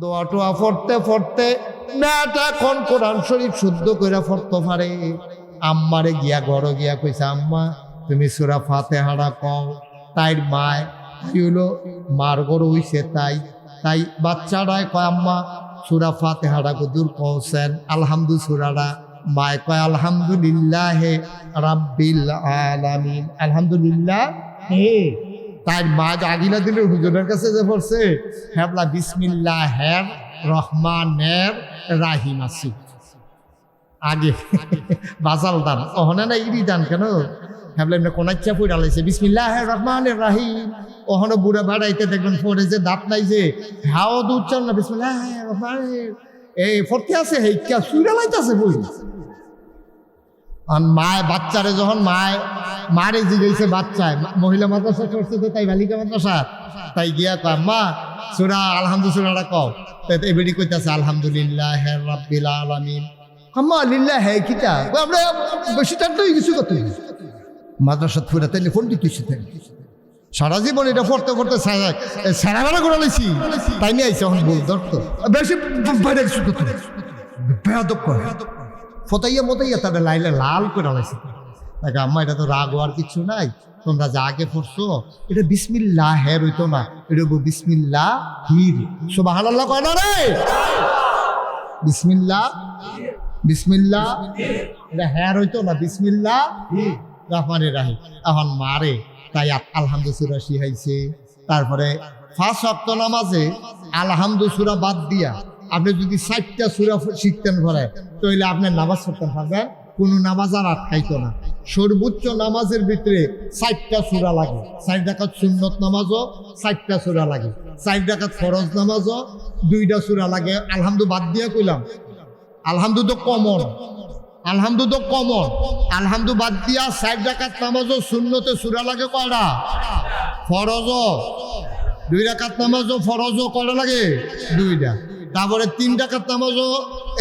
দোয়া টোয়া পড়তে পড়তে মেয়েটা এখন কোরআন শরীফ শুদ্ধ করে পড়তে পারে। আম্মারে গিয়া ঘরে গিয়া কইছে, আম্মা তুমি সূরা ফাতিহাটা কও। তাই মায় কি হইলো, মার গরু হইছে, তাই বাচ্চাটাই কয়, আম্মা সূরা ফাতিহাটা কদুর কওছেন আলহামদু সূরাটা। মায় কয় আলহামদুলিল্লাহ রাব্বিল আলামিন, আলহামদুলিল্লাহ। তাই মা আগিলা দিনের হুজুরের কাছে যে পড়ছে, হেবলা বিসমিল্লাহির রহমানির রাহিম আছে আগে বাজাল দান, ওহনে না ইরি দান কেন হেবলা এমনি কোনাচ্চা পড়ে আলাইছে বিসমিল্লাহির রহমানির রাহিম। ওহনে বুড়া ভাড়াইতে দেখবেন পড়ে যে দাঁত নাই যে হাও তো উচ্চারণ না, বিসমিল্লাহির রহমানির এই ফরতে আছে হেইকা সুইরা লাইতাছে বই। আর মায় বাচ্চারে যখন মারে জিগাইছে, বাচ্চায় মহিলা মাদ্রাসা করছে তো, তাই বালিকা মাদ্রাসা, তাই গিয়া কয় মা সূরা আলহামদু সূরাটা কও। তাই বেডি কইতাছে আলহামদুলিল্লাহ রাব্বিল আলামিন। আম্মা লিল্লাহ হে কিতা আমরা বেশি টানতেই কিছু কত মাদ্রাসা ফুরা তাইলে ফোন দিতেছি, তাই সারা জীবন এটা পড়তে পড়তে সারা বেলা করে লাইছি, তাই নিয়ে আইসে এখন বল ধরতো বেশি বাইরে কিছু কত বেয়াদব করে ফতাইয়া মতাইয়া তাদের লাইলে লাল করে লাইছে। তাকে আম্মা এটা তো রাগ হওয়ার কিছু নাই, তোমরা যা আগে পড়ছো এটা বিসমিল্লাহ হের হইতো না, এটা বিসমিল্লাহ হির। সুবহানাল্লাহ কয় না রে, বিসমিল্লাহ বিসমিল্লাহ এটা হের হইতো না, বিসমিল্লাহ রহমানির রাহিম। এখন মারে তাই আলহামদু সূরা শিখাইছে। তারপরে 5 ওয়াক্ত নামাজে আলহামদু সূরা বাদ দিয়া আপনি যদি 4টা সূরা শিখতেন ঘরে, তাহলে আপনার নামাজ পড়তেন পারবেন, কোনো নামাজ আর আটকাইতো না। সর্বোচ্চ নামাজের ভিতরে 4টা সূরা লাগে। 4 রাকাত সুন্নত নামাজও 4টা সূরা লাগে, 4 রাকাত ফরজ নামাজও 2টা সূরা লাগে। আলহামদু বাদ দিয়া কইলাম, আলহামদু তো কমন, আলহামদু তো কমন। আলহামদু বাদ দিয়া 4 রাকাত নামাজও সুন্নতে সূরা লাগে কয়টা? ফরজও 2 রাকাত নামাজও ফরজও কয়টা লাগে? 2টা। তারপরে 3 রাকাত নামাজও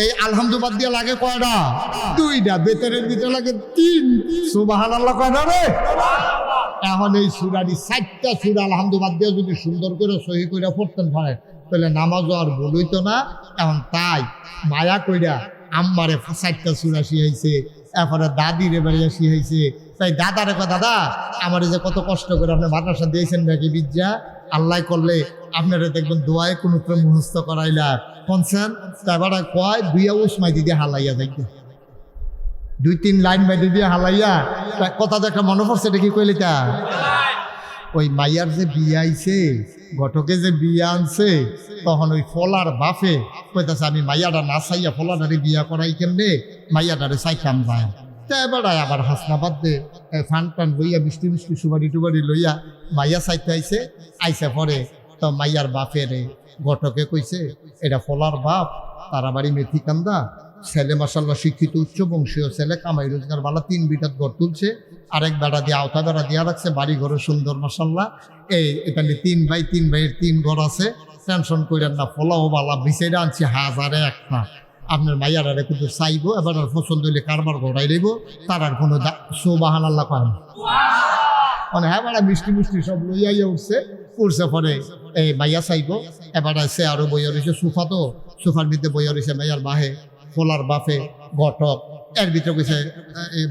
এই আলহামদু বাদ দিয়া লাগে কয়টা? 2টা। বেতনের ভিতরে লাগে 3। সুবহানাল্লাহ কয়টা রে? এখন এই সূরাটি 4টা সূরা আলহামদু বাদ দিয়া যদি সুন্দর করে সহি করে পড়তেন পারে, তাহলে নামাজও আর ভুল হইতো না। এখন তাই মায়া কইরা আম্মারে 4টা সূরা শিখাইছে, এরপরে দাদির এবারে শিখাইছে। তাই দাদারে কয়, দাদা আমার যে কত কষ্ট করে আপনি মাদ্রাসা দিয়েছেন নাকি বিদ্যা, আল্লাহ করলে আপনারা দেখবেন দোয়ায় কোনো ক্রম মুখস্থ করাইলা কনসেন। তারপরে কয় 2 আউস মাইদি দিয়ে হালাইয়া দেখবে, 2-3 লাইন মাইদি দিয়ে হালাইয়া কথা দেখা মনে পড়ছে। এটা কি কইলে তা ওই মাইয়ার যে বিয়ে আইছে, ঘটকে যে বিয়ে আনছে, তখন ওই ফলার বাপে কইতাছে আমি মাইয়াটা না চাইয়া ফলাটারে বিয়া করাই কেমনে, মাইয়াটারে চাইতাম যায়। তাই বেড়ায় আবার হাসনাবাদ দে ফান টান লইয়া মিষ্টি মিষ্টি সুবারি টুবারি লইয়া মাইয়া চাইতে আইসে পরে তো মাইয়ার বাপের ঘটকে কইছে এটা ফলার বাপ, তারা বাড়ি মেথিকান্দা, ছেলে মাসাল্লাহ শিক্ষিত উচ্চ বংশীয় ছেলে, কামাই রোজগার বালা, 3 বিঘাত ঘর তুলছে, আরেক বেড়া দিয়ে আওতা বেড়া দিয়া রাখছে, বাড়ি ঘরে সুন্দর মাসাল্লাহ। এখানে 3 ভাই, 3 ভাইয়ের 3 ঘর আছে, টেনশন করেন না, ফলাও বালা বিছাইরে আনছি 1000-এ একটা। আপনার মাইয়ারে কিন্তু চাইবো, এবার পছন্দ হইলে কারবার ঘটাই দেব, তার আর কোনো সুবহানাল্লাহ করেন মানে। হ্যাঁ বেড়া মিষ্টি মিষ্টি সব লইয়াইয়া উঠছে পরে এই মাইয়া চাইবো। এবার সে আরো বইয়া রয়েছে সোফা, তো সোফার ভিতরে বইয়া রয়েছে মাইয়ার বাহে, ফলার বাপে, ঘটক। এর ভিতরে কইছে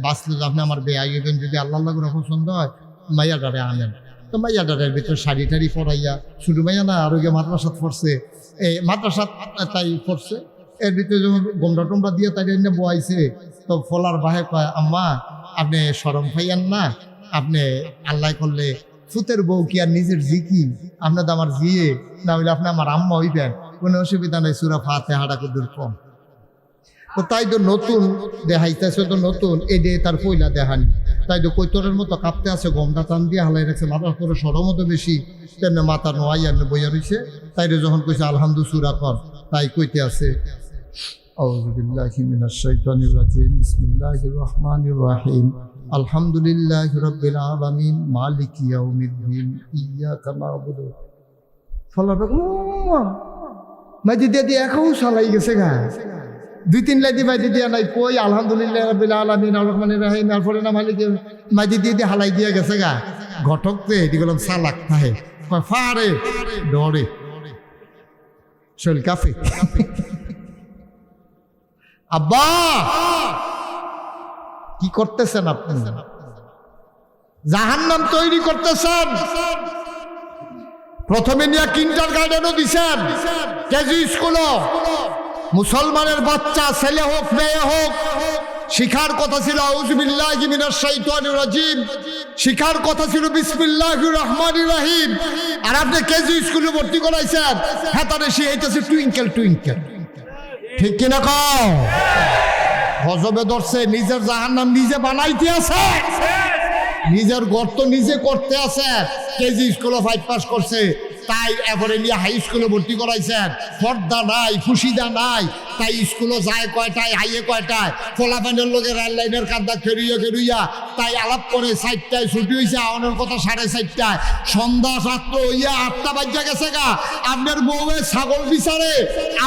বাঁচলে আপনি আমার বেয়ে আইবেন, যদি আল্লাহ করে পছন্দ হয় মাইয়াটারে আনেন। তো মাইয়াটারের ভিতরে শাড়ি টাড়ি পরাইয়া, শুধু মাইয়া না আরো গিয়ে মাদ্রাসাত পড়ছে, এই মাদ্রাসাত তাই পড়ছে। এর ভিতরে যখন গোমরা টোমরা দিয়ে তাই এনে বয়াইছে, তো ফলার বাহে কয়, আম্মা আপনি শরম পাইয়ান না, আপনি আল্লাহ করলে ফুতের বউ কি আর নিজের জি কি, আপনার তো আমার জিয়ে না হইলে আপনি আমার আম্মা হইবেন, কোনো অসুবিধা নেই, সূরা ফাতিহাটা কদুর কম। তো তাই তো নতুন দেখাইতেছে, তো নতুন এই দিয়ে তার পয়লা দেখানি, তাই তো কৈতরের মতো কাঁপতে আছে, গমটা টান দিয়ে হালাই রাখছে, মাথার করে সরও মতো বেশি, তেমনি মাথা নোয়াইয়া বইয়া রয়েছে। তাই যখন কইছে আলহামদু সূরা কর, তাই কইতে আছে আউযু বিল্লাহি মিনাশ শাইতানির রাজিম, বিসমিল্লাহির রহমানির রহিম, আলহামদুলিল্লাহি রাব্বিল আলামিন, মালিকি ইয়াউমিদ্দিন, ইয়্যাকা না'বুদু। ফলাটা মাইদি দিয়ে একাও চালাই গেছে গা, 2-3 লাইন মাইদি দিয়া নাই, কই আলহামদুলিল্লাহি রাব্বিল আলামিন আর রহমানির রহিম, এরপরে না মালিকি মাইদি দিয়ে হালাই দিয়া গেছে গা। ঘটকতে এটি গেলাম চালাক থাকে, ফারে ডরে। শৈল কাফে। আব্বা কি করতেছেন আপনি? জাহান্নাম তৈরি করতেছেন। প্রথমে নিয়ে কিন্ডার গার্ডেনও দিছেন, কেজি স্কুলও। মুসলমানের বাচ্চা ছেলে হোক মেয়ে হোক, শিখার কথা ছিল আউযু বিল্লাহি মিনাশ শাইতানির রাজিম, শিখার কথা ছিল বিসমিল্লাহির রহমানির রহিম। আর আপনি কেজি স্কুলে ভর্তি করাইছেন, হেতারে শিখাইতেছে টুইঙ্কেল টুইঙ্কেল। ঠিক কিনা কও? গজবে ধরছে, নিজের জাহান্নাম নিজে বানাইতে আছে, নিজের গর্ত নিজে করতে আছে। কেজি স্কুলে 5 পাস করছে, তাই এবারে নিয়ে হাই স্কুলে ভর্তি করাইছেন। পর্দা নাই, ফুসিদা নাই, তাই স্কুলে যায় কয়টায়, হাইয়ে কয়টায়, ফলাফানের লোকের রেল লাইনের কান্দা খেরুইয়া, তাই আলাপ করে 4টায় ছুটি হয়েছে, আওয়ানোর কথা 4:30টায়। সন্ধ্যা 7টা হইয়া 8টা বাজা গেছে গা। আপনার বউয়ে ছাগল বিচারে,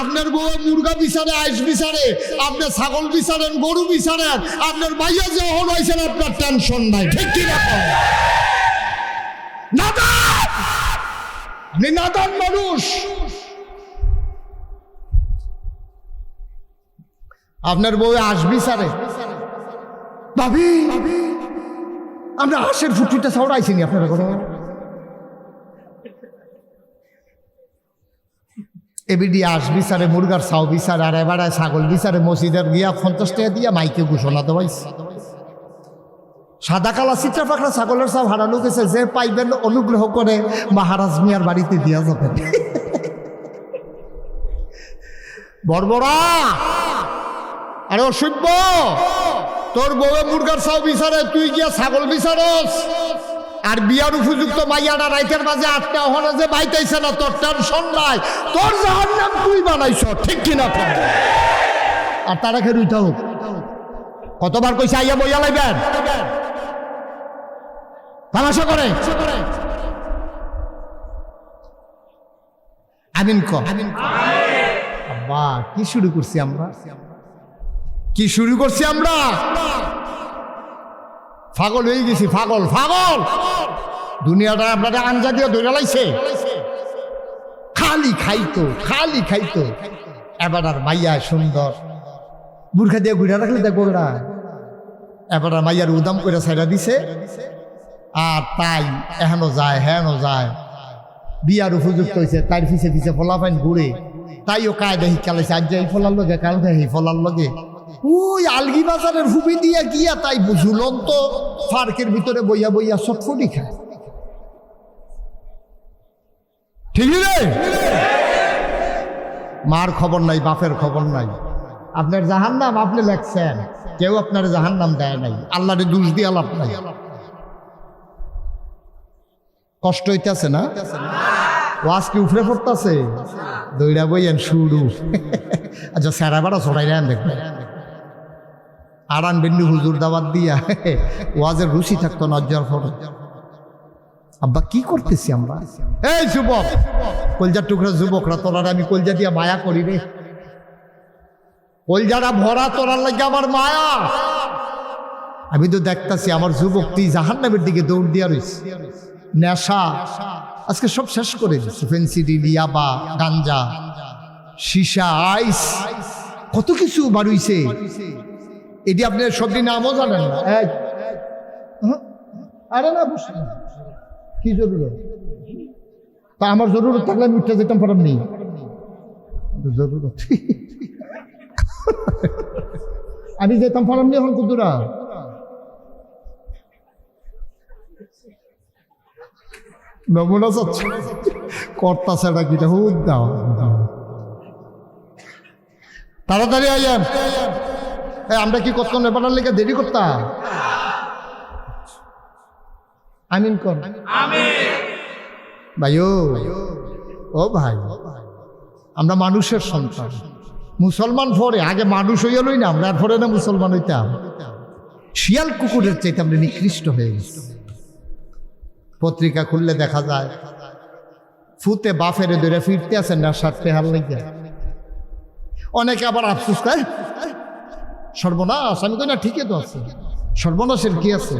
আপনার বউয়ে মুরগা বিচারে, আইস বিচারে, আপনি ছাগল বিচারেন, গরু বিচারেন, আপনার ভাইয়া যে হল হয়েছেন, আপনার টেনশন নাই। ঠিক কিনা? নাদান মানুষ। আপনার বউ আসবি সারে, ভাবি আমরা হাঁসের ফুটুটা ছড়াইছি নি আপনারা কোনো এবিডি আসবি সারে, মুরগার ছাও বিচারে, আর এবার ছাগল বিচারে। মসজিদের গিয়া 50 টাকা দিয়া মাইকে ঘোষণা দেওয়াইছে, সাদা কালা চিত্রা পাখরা ছাগলের সব হারানো গেছে, যে পাইবেন অনুগ্রহ করে মহারাজ মিয়ার বাড়িতে দিয়া যাবেন। বর্বরা, আরে অসভ্য, তোর বউয়ে মুরগার ছাও বিচারে, তুই গিয়া ছাগল বিচারস। আর বিয়ার উপযুক্ত মাইয়াটা রাইতের মাঝে 8টা ওখানে যে বাইতাইছে না, তোর টেনশন নাই, তোর জাহান্নাম তুই বানাইছ। ঠিক কিনা? আর তারা খেয়ে রুইতে হোক। কতবার কইছে আইয়া বইয়া লাইবেন, তামাশা করে। আমিন ক। আব্বা কি শুরু করছি আমরা, কি শুরু করছি আমরা? পাগল হয়ে গেছি, পাগল পাগল। দুনিয়াটা আপনাদের আঞ্জা দিয়ে ধরে লাইছে, খালি খাইতো খালি খাইতো। এবার আর মাইয়া সুন্দর বুর্খা দিয়ে ঘুরে রাখলে দেখবো ওরা, এবার আর মাইয়ার উদাম করে ছাইড়া দিছে। আর তাই এহেনো যায় হেনো যায়, বিয়ার উপযুক্ত হয়েছে, তার পিছে পিছে ফলাফাইন ঘুরে, তাইও কায়দা শিখালাইছে। আজ এই ফলার লগে, কাল এই ফলার লগে, ওই আলগি বাজারের হুবি দিয়া গিয়া তাই ঝুলন্ত পার্কের ভিতরে বইয়া বইয়া চটফটি খায়। ঠিক রে? মার খবর নাই, বাপের খবর নাই। আপনার জাহান্নাম আপনি লেখছেন, কেউ আপনার জাহান্নাম দেয় নাই, আল্লাহরে দোষ দিয়া লাভ নাই। কষ্ট হইতেছে না? ওয়াজ কি উফরে পড়তেছে? দইরা বইয়েন শুরু। আচ্ছা স্যারা বাড়া ছড়াই নেন, দেখবেন আড়ান বেন্ডু হুজুর দাবাত দিয়া ওয়াজের রুচি থাকতো না। অজ্জার ফটো আব্বা কি করতেছি আমরা? এই যুবক, কলজার টুকরা যুবকরা, তোরার আমি কলজা দিয়া মায়া করি রে। কলজারা ভরা, তোরার লাগে আমার মায়া। আমি তো দেখতাছি আমার যুবক তুই জাহান্নামের দিকে দৌড় দিয়া রইস। নেশা আজকে সব শেষ করে দিচ্ছে, ফেন্সিডি, ইয়াবা, গাঞ্জা, সীসা, আইস, কত কিছু বাড়ুইছে। এটি আপনি সবটি নামও জানেন না। আরে না বুঝছেন কি জরুরত? তা আমার জরুরত থাকলে আমি উঠতে যেতাম, পারাম নেই জরুরত। আমি যেতাম পারাম নি, এখন কুতুরা নমুনা চাচ্ছে কর্তাছে নাকি হুদ দাও। তাড়াতাড়ি আইয়েন। আমরা কি কতক্ষণ ব্যাপার লেগে দেরি করতাম? আমিন কর ভাই। ও ভাই, আমরা মানুষের সন্তান, মুসলমান পরে আগে মানুষ হইয়া লই না আমরা, আর পরে না মুসলমান হইতাম। শিয়াল কুকুরের চাইতে আমরা নিকৃষ্ট হয়ে গেছি। পত্রিকা খুললে দেখা যায় ফুতে বাফেরে ধরে ফিরতে আছেন না, 60 হাল লেগে। অনেকে আবার আফসোস করে, সর্বনাশ। আমি কই না, ঠিকই তো আছে, সর্বনাশের কি আছে?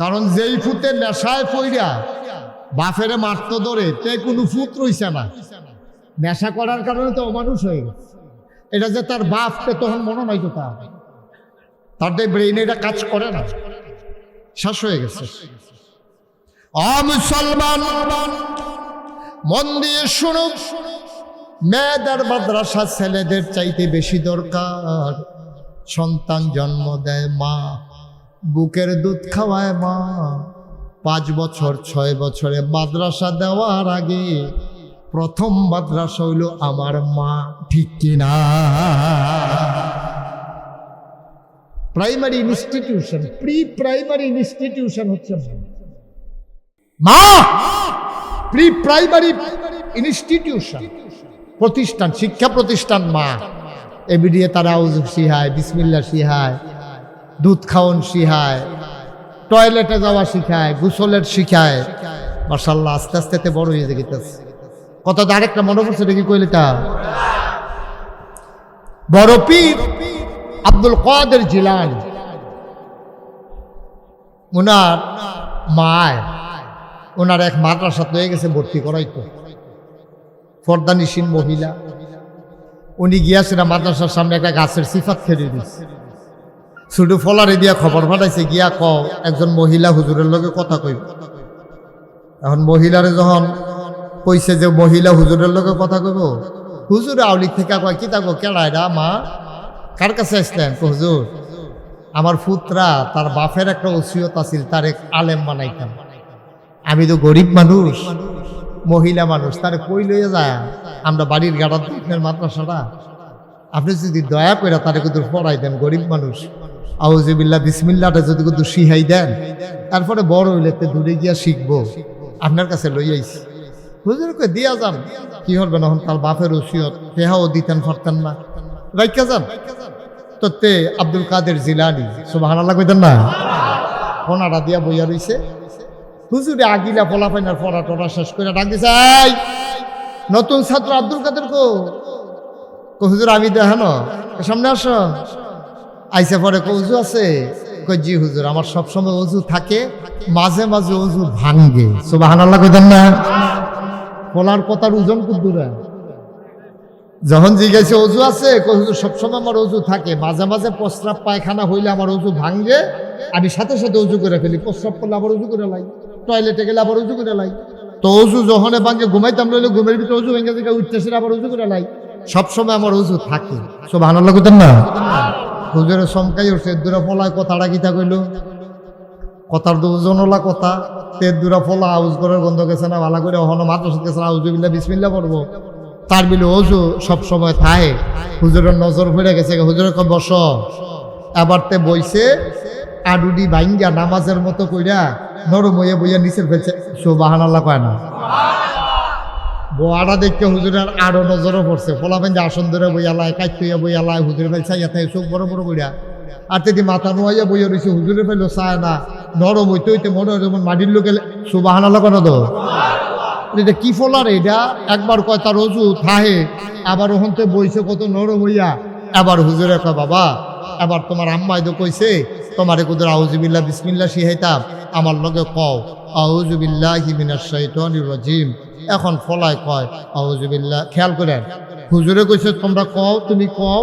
কারণ যেই ফুতে নেশায় পইরা বাফেরে মারতে ধরে, তে কোনো ফুত রইছে না, নেশা করার কারণে তো অমানুষ হয়ে গেছে। এটা যে তার বাপকে তখন মনে নাই তো তার ব্রেইনে এটা কাজ করে না, শেষ হয়ে গেছে। মুসলমান মন দিয়ে শুনুক, মেয়েদের মাদ্রাসা ছেলেদের চাইতে বেশি দরকার। সন্তান জন্ম দেয় মা, বুকের দুধ খাওয়ায় মা। 5 বছর 6 বছরে মাদ্রাসা দেওয়ার আগে প্রথম মাদ্রাসা হইল আমার মা, ঠিক কিনা? Primary institution, pre primary institution হচ্ছে মা। প্রি প্রাইমারি ইনস্টিটিউশন, প্রতিষ্ঠান, শিক্ষা প্রতিষ্ঠান মা। এবিডিএ তারা আউযু শিখায়, বিসমিল্লাহ শিখায়, দুধ খাওয়ান শিখায়, টয়লেটে যাওয়া শিখায়, গোসলের শিখায়। মাশাআল্লাহ, আস্তে আস্তে বড় হয়ে গেছে। কত আরেকটা মনে পড়ছে দেখি কইলেটা, বড় পীর আব্দুল কাদের জিলানী, ওনার মায় ওনার এক মাদ্রাসা হয়ে গেছে ভর্তি করাইতো, ফর্দানিসীন মহিলা। উনি গিয়াছেন মাদ্রাসার সামনে একটা গাছের সিফাত খেলে দিচ্ছে, শুধু ফলারে দিয়া খবর পাঠাইছে, গিয়া একজন মহিলা হুজুরের লগে কথা কইব। এখন মহিলারে যখন কইছে যে মহিলা হুজুরের লগে কথা কইব, হুজুর আউলিক থেকে কয় কি তাকো কেড়াইরা মা, কার কাছে আসলেন? হুজুর আমার পুত্রা তার বাপের একটা ওসিয়ত আছিল, তার এক আলেম বানাইতাম। আমি তো গরিব মানুষ, মহিলা মানুষ, তারে কই লইয়া যায় আমরা বাড়ির গাড়ার দিনের মাদ্রাসাটা, আপনি যদি দয়া করে তারে কিন্তু পড়াই দেন, গরিব মানুষ। আউযুবিল্লাহ বিসমিল্লাহটা যদি কিন্তু শিখাই দেন, তারপরে বড় হইলে দূরে গিয়া শিখবো, আপনার কাছে লই আইছি। হুজুরকে দিয়া যান, কি করবেন? এখন তার বাপের ওসিয়ত তেহাও দিতেন পারতেন না, রাইখা যান। তোতে আব্দুল কাদের জিলানী সুবহানাল্লাহ কইতেন না, ফোনাটা দিয়া বইয়া রইছে। হুজুরে আগিলা ফলাফাইনার পড়া টড়া শেষ করে ডাক দিছে, এই নতুন ছাত্র আব্দুল কাদের কো? হুজুর আমি দেখানো, সামনে আসো। আইসা পরে অজু আছে? কই জি হুজুর, আমার সবসময় অজু থাকে, মাঝে মাঝে অজু ভাঙ্গে। সুবহানাল্লাহ কইতেন না? ফলার কথার ওজন কুদ্দুরা যখন জিজ্ঞাসা অজু আছে, হুজুর সবসময় আমার অজু থাকে, মাঝে মাঝে প্রস্রাব পায়খানা হইলে আমার অজু ভাঙ্গে, আমি সাথে সাথে অজু করে ফেলি। প্রস্রাব করলে আবার অজু করে লাই, টয়লেটে গেলে আবার অজু করে লাই। তো অজু যখন ভাঙ্গে, ঘুমাইতাম রইলে ঘুমের ভিতরে অজু ভেঙে থেকে উঠতেছে, আবার অজু করে লাই। সবসময় আমার অজু থাকে। সুবহানাল্লাহ কইতেন না? হুজুরে চমকাই উঠছে, দূরা ফলায় কথাটা কিতা কইল, কথার দুজনলা কথা। তের দূরা ফলা আউজ করার গন্ধ গেছে না, ভালো করে হন মাদ্রাসা গেছে না, আউযুবিল্লাহ বিসমিল্লাহ পড়বো, তার বিলে অজু সবসময় থাকে। হুজুরের নজর পড়ে গেছে, হুজুরে কয় বস। এবার তে বইছে, আডুডি ভাঙ্গা নামাজের মতো কইরা নরম হইয়া বইয়া নিচের ফেলছে। সুবহানাল্লাহ কয় না? বোয়াটা দেখতে হুজুরের আরো নজরও পড়ছে। ফলা ভাঙ্গা আসন ধরে বইয়ালায়, কাইত হইয়া বইয়ালায়, হুজুরে ফেলছে ইয়াতে চোখ বড় বড় কইরা। আর তেদি মাথা নোয়াইয়া বইয়া রয়েছে, হুজুরে ফেললো চায় না, নরম হইতে হইতে মনে হয় যেমন মাটির লোকে। সুবহানাল্লাহ কেন তো? এটা কি ফলার? এটা একবার কয় তার অজু থাহে, আবার ওখানতে বইছে কত নরম হইয়া। এবার হুজুরে কয় বাবা, এবার তোমার আম্মাই তো কইছে তোমারে কুদুর আউযুবিল্লাহ বিসমিল্লাহ শিখাইতাম, আমার লগে কও আউযুবিল্লাহি মিনাশ শাইতানির রাজিম। এখন ফলায় কয় আউযুবিল্লাহ, খেয়াল করেন, হুজুরে কইছে তোমরা কও, তুমি কও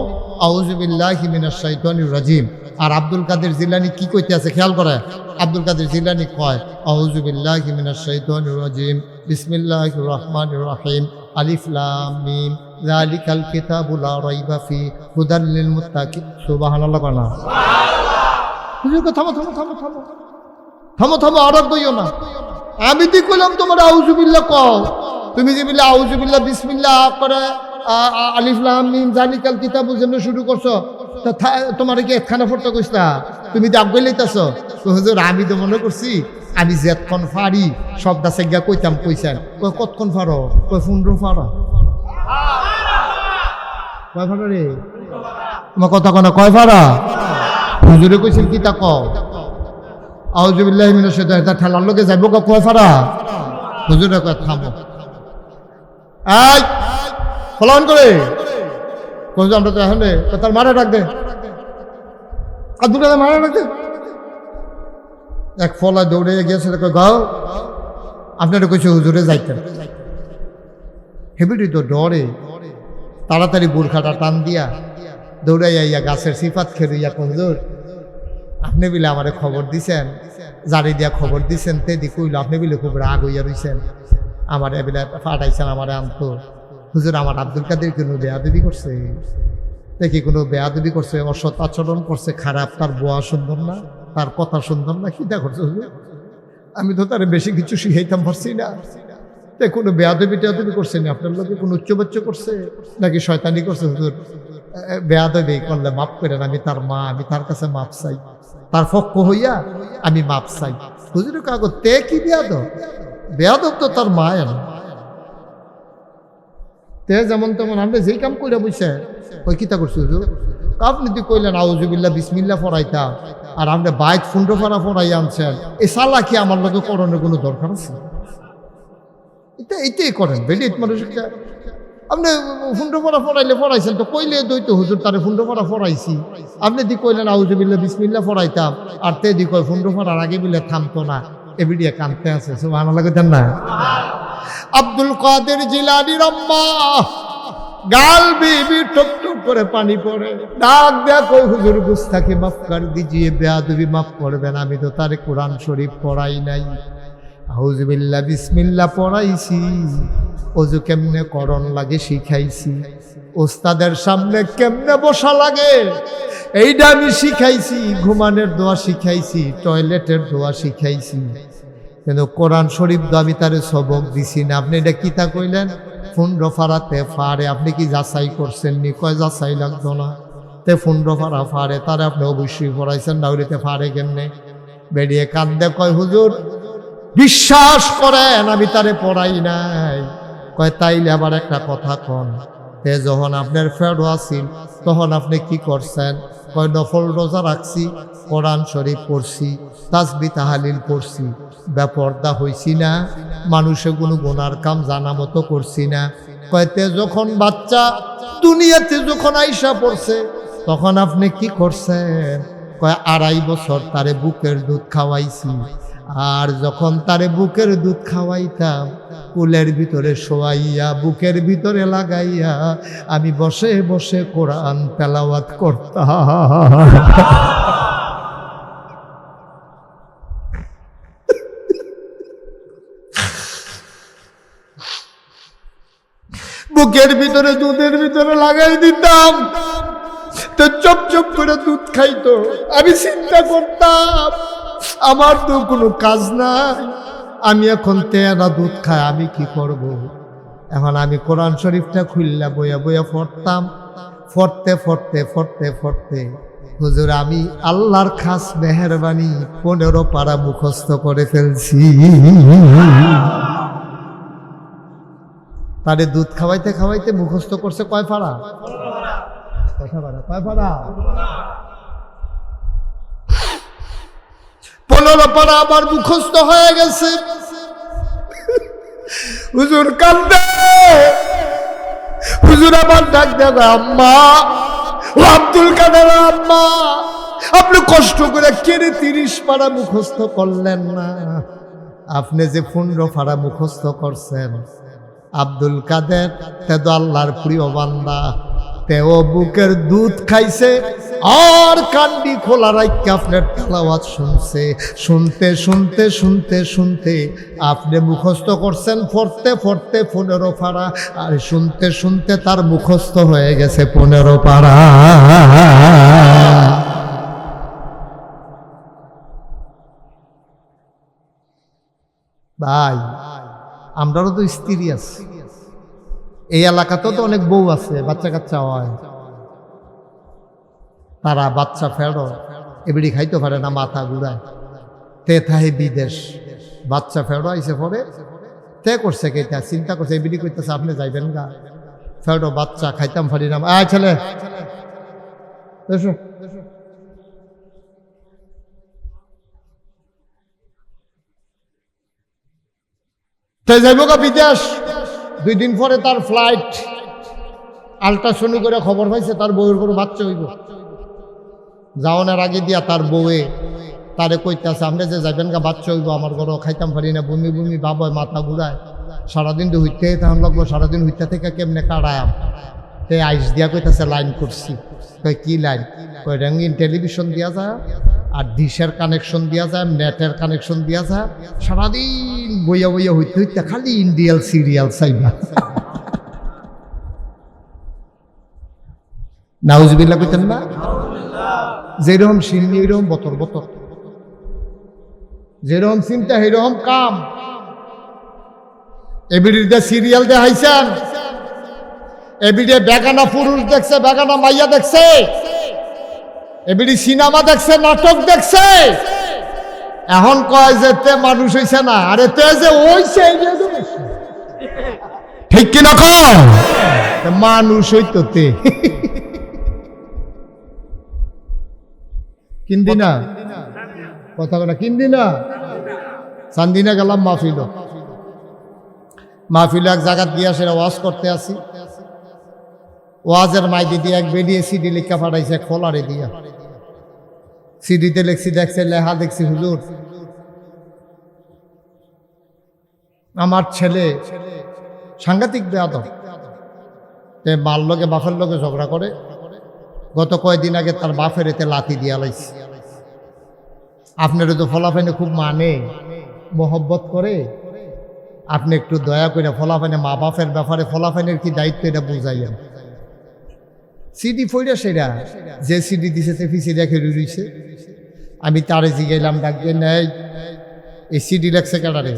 আউযুবিল্লাহি মিনাশ শাইতানির রাজিম। আর আব্দুল কাদের জিলানী কি কইতে আছে খেয়াল করে, আব্দুল কাদের জিলানী কয় আউযুবিল্লাহি মিনাশ শাইতানির রাজিম, বিসমিল্লাহির রহমানির রহিম, আলিফ লাম মিম, যালিকাল কিতাবু লা রাইবা ফি, হুদাল লিল মুত্তাকিন। সুবহানাল্লাহ কানা? হুজুর থামো থামো থামো থামো থামো থামো, আরব দইও না। আমি তো কইলাম তোমার আউযুবিল্লাহ কও, তুমি যে বলে আউযুবিল্লাহ বিসমিল্লাহ করে আলিফ লাম মিম যালিকাল কিতাবু যেন শুরু করছো, তোমার কি একখানা ফটো কইছা? তুমি তো আগে লইতাছ। হুজুর আমি তো মনে করছি আমি যেতক্ষণ ফারি শব্দ সেগা কইতাম, কইছেন কই কতক্ষণ ফারো? কই 15 ফারা। কয় ফারা রে? তোমার কথা কোনা কয় ফারা? হুজুরে কইছেন কি তা কও আউযুবিল্লাহি মিনাশ শাইতানির, তা ঠেলার লগে যাইবো কয় ফারা? হুজুরে কয় থামো, এই ফলান করে কই আমরা তো এখন তার মারা ডাক দে, আব্দুল কাদের মারা ডাক দে। এক ফলা দৌড়ে গিয়েছে, গাও আপনারা কইছে হুজুরে যাইতেন। হেবিটি তো ডরে তাড়াতাড়ি বুরখাটা টান দিয়া দৌড়াইয়া ইয়া গাছের সিফাত খেলুইয়া হুজুর আপনি বিলে আমারে খবর দিছেন জারি দিয়া খবর দিছেন তে দি কইল আপনি বিলে খুব রাগ হইয়া রইছেন আমার এবিলে ফাটাইছেন আমারে আনতো হুজুর আমার আব্দুল কাদের কোনো বেয়াদবি করছে দেখি কোনো বেয়াদবি করছে অসৎ আচরণ করছে খারাপ তার বোয়া সুন্দর না তার কথা সুন্দর না কিটা করছে হুজুর আমি তো তার বেশি কিছু শিখাইতাম পারছি না তাই কোনো বেয়াদবি টেয়াদবি করছে না আপনার লোকে কোনো উচ্চবাচ্য করছে নাকি শয়তানি করছে হুজুর বেয়াদবি করলে মাফ করেন আমি তার মা আমি তার কাছে মাপ চাই তার পক্ষ হইয়া আমি মাপ চাই হুজুরের কাগজ তে কি বেয়াদব তো তার মা না তে যেমন তেমন আমরা যেই কাম করে বসে ওই কিতা করছি হুজুর আপনি তুই কইলেন আউজুবিল্লাহ বিসমিল্লাহ পড়াইতাম আর আমরা বাইক ফুন্ড ফাড়া পড়াই আনছেন এই সালা কি আমার লোকে করণের কোনো দরকার আছে এইটাই করেন বেডিত মানুষটা আপনি ফুন্ডো পড়া পড়াইলে পড়াইছেন তো কইলে দইতো হুজুর তারে ফুন্ডো পড়া পড়াইছি আপনি দি কইলেন আউজুবিল্লাহ বিসমিল্লাহ পড়াইতাম আর তে দি কয় ফুন্ডো পড়ার আগে বিলে থামতো না এবিডিয়া কানতে আছে সুবহানাল্লাহ কইতেন না আব্দুল কাদের জিলানীর আম্মা গাল বিবি টপ টপ করে পানি পড়ে ডাক দেয়া কই হুজুর গুস্তাখি মাফ কর দিজিয়ে বেয়াদবি মাফ করবেন আমি তো তারে কোরআন শরীফ পড়াই নাই আউযুবিল্লাহ বিসমিল্লাহ পড়াইছি ওযু কেমনে করণ লাগে শিখাইছি ওস্তাদের সামনে কেমনে বসা লাগে এইটা আমি শিখাইছি ঘুমানোর দোয়া শিখাইছি টয়লেটের দোয়া শিখাইছি কিন্তু কোরআন শরীফ তো আমি তারে সবক দিছি না আপনি এটা কিতা কইলেন ফুন্ডো ফাড়াতে ফাড়ে আপনি কি যাচাই করছেন নি কয় যাচাই লাগতো না তে ফুন্ডো ফাড়া ফাড়ে তারে আপনি অবশ্যই পড়াইছেন না হইলে ফাড়ে কেমনে বেরিয়ে কান্দে কয় হুজুর বিশ্বাস করেন আমি তারে পড়াই নাই কয় তাইলে আবার একটা কথা কন তে যখন আপনার ফেরো আসিল তখন আপনি কি করছেন কয় নফল রোজা রাখছি কোরআন শরীফ পড়ছি তাসবিহ তাহলিল পড়ছি বেপরদা হইছি না মানুষে কোনো গুনার কাম জানা মতো করছি না কয়তে যখন বাচ্চা দুনিয়াতে যখন আইসা পড়ছে তখন আপনি কি করছেন কয় 2.5 বছর তারে বুকের দুধ খাওয়াইছি আর যখন তারে বুকের দুধ খাওয়াইতাম কুলের ভিতরে শোয়াইয়া বুকের ভিতরে লাগাইয়া আমি বসে বসে কোরআন তেলাওয়াত করতাম বুকের ভিতরে দুধের ভিতরে লাগাই দিতাম তো চপ চপ করে দুধ খাইতো আমি চিন্তা করতাম আমার তো কোনো কাজ নাই আমি এখন তেরা দুধ খাই আমি কি করব এখন আমি কোরআন শরীফটা খুললা বইয়া বইয়া পড়তাম পড়তে পড়তে পড়তে পড়তে হুজুর আমি আল্লাহর খাস মেহেরবানি 15 পারা মুখস্থ করে ফেলছি তারে দুধ খাওয়াইতে খাওয়াইতে মুখস্থ করছে কয় পারা কয় পারা 15 পারা আবার মুখস্থ হয়ে গেছে হুজুর কান্দে হুজুর আবার ডাক দেবে আম্মা ও আব্দুল কাদের আম্মা আপনি কষ্ট করে কেড়ে 30 পারা মুখস্থ করলেন না আপনি যে 15 পারা মুখস্থ করছেন আব্দুল কাদের তে তো আল্লাহর প্রিয় বান্দা তেও বুকের দুধ খাইছে আর কান্ডি খোলা রাখতে আপনার তেলাওয়াত শুনছে শুনতে শুনতে শুনতে শুনতে আপনি মুখস্থ করছেন পড়তে পড়তে 15 পারা আর শুনতে শুনতে তার মুখস্থ হয়ে গেছে 15 পারা ভাই আমরাও তো স্ত্রী আছে এই এলাকাতেও তো অনেক বউ আছে বাচ্চা কাচ্চা হয় তারা বাচ্চা ফেরো এবিডি খাইতে পারে না মাথা ঘুরায় তে থাহে বিদেশ বাচ্চা ফেরো আইসে পরে তে করছে কেটা চিন্তা করছে এবিডি কইতেছে আপনি যাইবেন গা ফেরো বাচ্চা খাইতাম পারি না আয় ছেলে তে যাইব গা বিদেশ 2 দিন পরে তার ফ্লাইট আল্ট্রাসাউন্ড করে খবর পাইছে তার বউয়ের কোনো বাচ্চা হইব যাওয়ানোর আগে দিয়া তার বউয়ে তারে কইতেছে আপনি যে যাবেন গা বাচ্চা হইব আমার ঘরে খাইতাম পারি না বমি বমি বাবা মাথা ঘুরায় সারাদিন তো হইতে তখন লাগবো, সারাদিন হইতে থেকে কেমনে কাটায়াম। তে আইস দিয়া কইতাছে লাইন করছি। কই কি লাইন? কই রঙিন টেলিভিশন দিয়া যায়, আর ডিশের কানেকশন দিয়া যায়, নেটের কানেকশন দিয়া যায়। সারাদিন বইয়া বইয়া হইতে হইতে খালি ইন্ডিয়াল সিরিয়াল চাইবা। নাউজুবিল্লাহ কইতেন না? যেরকম সিন্নি ওইরকম বতর বতর, যেরকম চিন্তা সেরকম কাম। এবিডিতে সিরিয়াল দেখাইছেন, এবিডে বেগানা পুরুষ দেখছে, বেগানা মাইয়া দেখছে, এবিডি সিনেমা দেখছে, নাটক দেখছে। এখন কয় যে তে মানুষ হইছে না, আরে তে যে হইছে ঠিক কিনা কয়? মানুষ হইতো তে কিনদি না, কথা বলা কিনদি না। চান্দিনা গেলাম মাহফিল, মাহফিল এক জায়গা দিয়া সেটা ওয়াজ করতে আসি। ওয়াজের মাইদি দিয়ে এক বেরিয়ে সিডি লিখা পাঠাইছে খোলারে দিয়া। সিডিতে লিখছি, দেখছে লেহা দেখছি, হুজুর আমার ছেলে সাংঘাতিক বেয়াদব, তে মার লগে বাপের লগে ঝগড়া করে। গত কয়েকদিন আগে তার বাপের এতে লাথি দিয়া লাইছে। আপনারও তো ফলাফাইনে খুব মানে মোহব্বত করে, আপনি একটু দয়া করে ফলাফাইনে মা বাপের ব্যাপারে ফলাফাইনের কি দায়িত্ব এটা বুঝাইয়েন। সিডি ফইরা সেরা যে সিডি দিছে সে ফিসি রেখে রইছে। আমি তারে জিগাইলাম, ডাকবে নেই এই সিডি লেখছে কেডারে?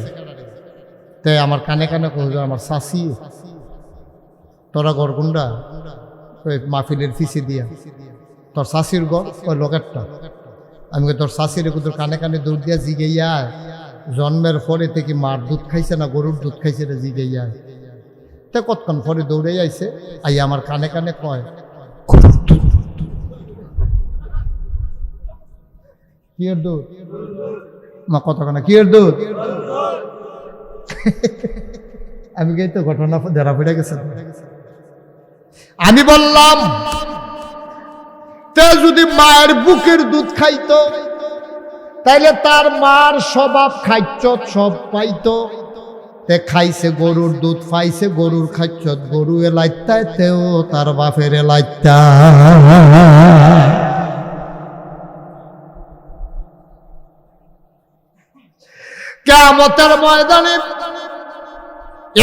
তাই আমার কানে কানে কহ, আমার শাসি। তোরা ঘর গুন্ডা? ওই মাহফিলের ফিসি দিয়া। তোর শাসির ঘর ওই লোকেরটা। আমি তোর শাসির তোর কানে কানে দৌড় দিয়া জিগাইয়া, জন্মের পরে থেকে মার দুধ খাইছে না গরুর দুধ খাইছে না জিগাইয়া। তে কতক্ষণ পরে দৌড়ে আইছে, আইয়া আমার কানে কানে কয়, কি এর দুধ? মা কথা কানা কি এর দুধ? আমি গেই তো ঘটনা ধরা পড়ে গেছে। আমি বললাম, তে যদি মায়ের বুকের দুধ খাইতো তাইলে তার মার স্বভাব খাইচ্ছ সব পাইতো। তে খাইছে গরুর দুধ, পাইছে গরুর খাইচ্ছ, গরু এলাইতায় তেও তার বাপের এলাইতা। কিয়ামতের ময়দানে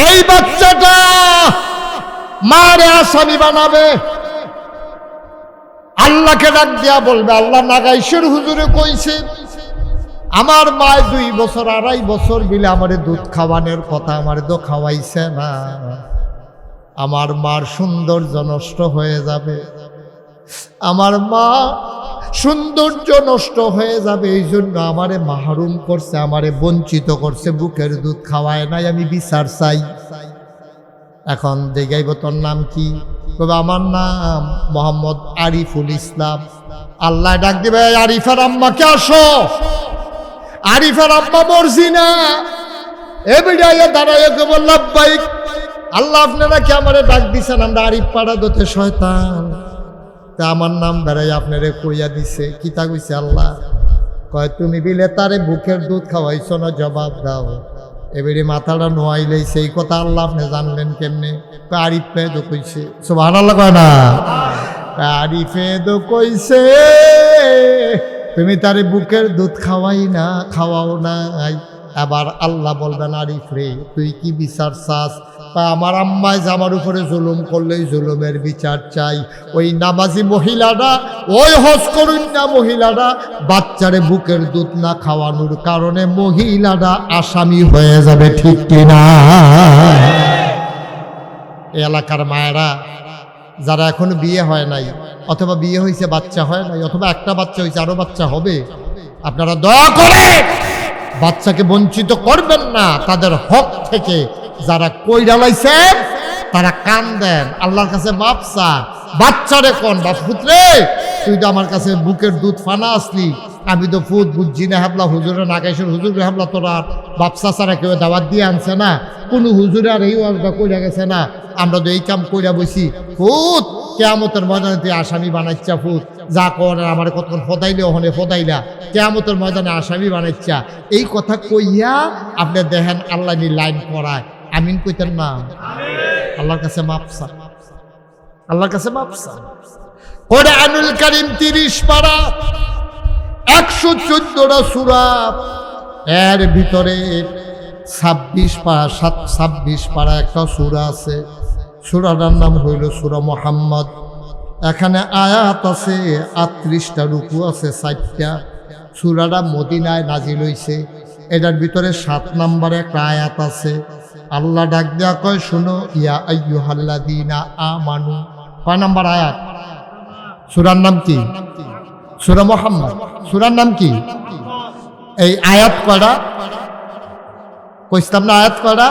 এই বাচ্চাটা মারে আসামি বানাবে। আল্লাহকে ডাক দিয়া বলবে, আল্লাহ নাগাইশ্বর হুজুরে কইছে আমার মায় 2 বছর 2.5 বছর বিলে আমারে দুধ খাওয়ানোর কথা, আমারে তো খাওয়াইছে না। আমার মার সৌন্দর্য নষ্ট হয়ে যাবে, আমার মা সৌন্দর্য নষ্ট হয়ে যাবে, এই জন্য আমারে মাহরুম করছে, আমারে বঞ্চিত করছে, বুকের দুধ খাওয়ায় নাই। আমি বিচার চাই। এখন দেখাইব তোর নাম কি? তবে আমার নাম মোহাম্মদ আরিফুল ইসলাম। আল্লাহ ডাক দিবে, আরিফের আম্মাকে আসো। আরিফের আম্মা মর্জিনা এ বিড়াইয়া দাঁড়াইয়া কেবল লাব্বাইক। আল্লাহ আপনারা কি আমারে ডাক দিছেন? আমরা আরিফ পাড়া দতে শয়তান, তা আমার নাম বেড়াই আপনারে কইয়া দিছে। কি তা কইছে আল্লাহ? কয় তুমি বিলে তারে বুকের দুধ খাওয়াইছ না, জবাব দাও। এবারে মাথাটা নোয়াইলে সেই কথা আল্লাহ আপনি জানলেন কেমনে? আরিফে তো কইছে, সুবহানাল্লাহ কয় না? আরিফে তো কইছে তুমি তারে বুকের দুধ খাওয়াও নাই। আবার আল্লাহ বলবেন, আরিফ রে তুই কি বিচার চাস? আমার আম্মায় যে আমার উপরে জুলুম করলেই জুলুমের বিচার চাই। ওই নামাজি মহিলারা, ওই হজ করুন না মহিলারা বাচ্চারে বুকের দুধ না খাওয়ানোর কারণে মহিলারা আসামি হয়ে যাবে, ঠিক কিনা? এলাকার মায়েরা যারা এখনো বিয়ে হয় নাই, অথবা বিয়ে হয়েছে বাচ্চা হয় নাই, অথবা একটা বাচ্চা হয়েছে আরো বাচ্চা হবে, আপনারা দয়া করে বাচ্চাকে বঞ্চিত করবেন না তাদের হক থেকে। যারা কইরা লাইছেন তারা কান দেন, আল্লাহর কাছে মাপ চান। বাচ্চারে কোন বাপ পুত্রে তুই তো আমার কাছে বুকের দুধ ফানা আসলি, আমি তো ফুট বুঝছি না হাবলা, হুজুরে নাগাইশের হুজুর হাবলা তোরা বাপসা ছাড়া কেউ দাওয়াত দিয়ে আনছে না, কোনো হুজুরে আর এই ওয়াজটা কইরা গেছে না, আমরা তো এই কাম কইরা বসি। ফুট কিয়ামতের ময়দানে তুই আসামি বানাইছা, ফুট যা কর আমার কতক্ষণ ফদাইলে ওখানে ফদাইলা, কিয়ামতের ময়দানে আসামি বানাইছা। এই কথা কইয়া আপনি দেখেন আল্লাহ নি লাইন পড়ায়। আমিন কইতেন না? আল্লাহর কাছে মাপ চান, আল্লাহর কাছে মাপ চান। কোরআনুল কারীম 30 পারা 114টা সূরা, এর ভিতরে 26 পারা একটা সূরা আছে, সূরাটার নাম হইল সূরা মুহাম্মদ। এখানে আয়াত আছে 38টা, রুকু আছে 4টা। সূরাটা মদিনায় নাজিল হইছে। এটার ভিতরে 7 নম্বরে একটা আয়াত আছে, আল্লাহ ডাক দেয়া কয়, শুনো ইয়া আইয়ুহাল্লাযীনা আমানু। কয় নম্বর আয়াত? সূরার নাম কি? সূরা মুহাম্মদ। সূরার নাম কি? এই আয়াত কয়টা কইতাম না? আয়াত কয়টা?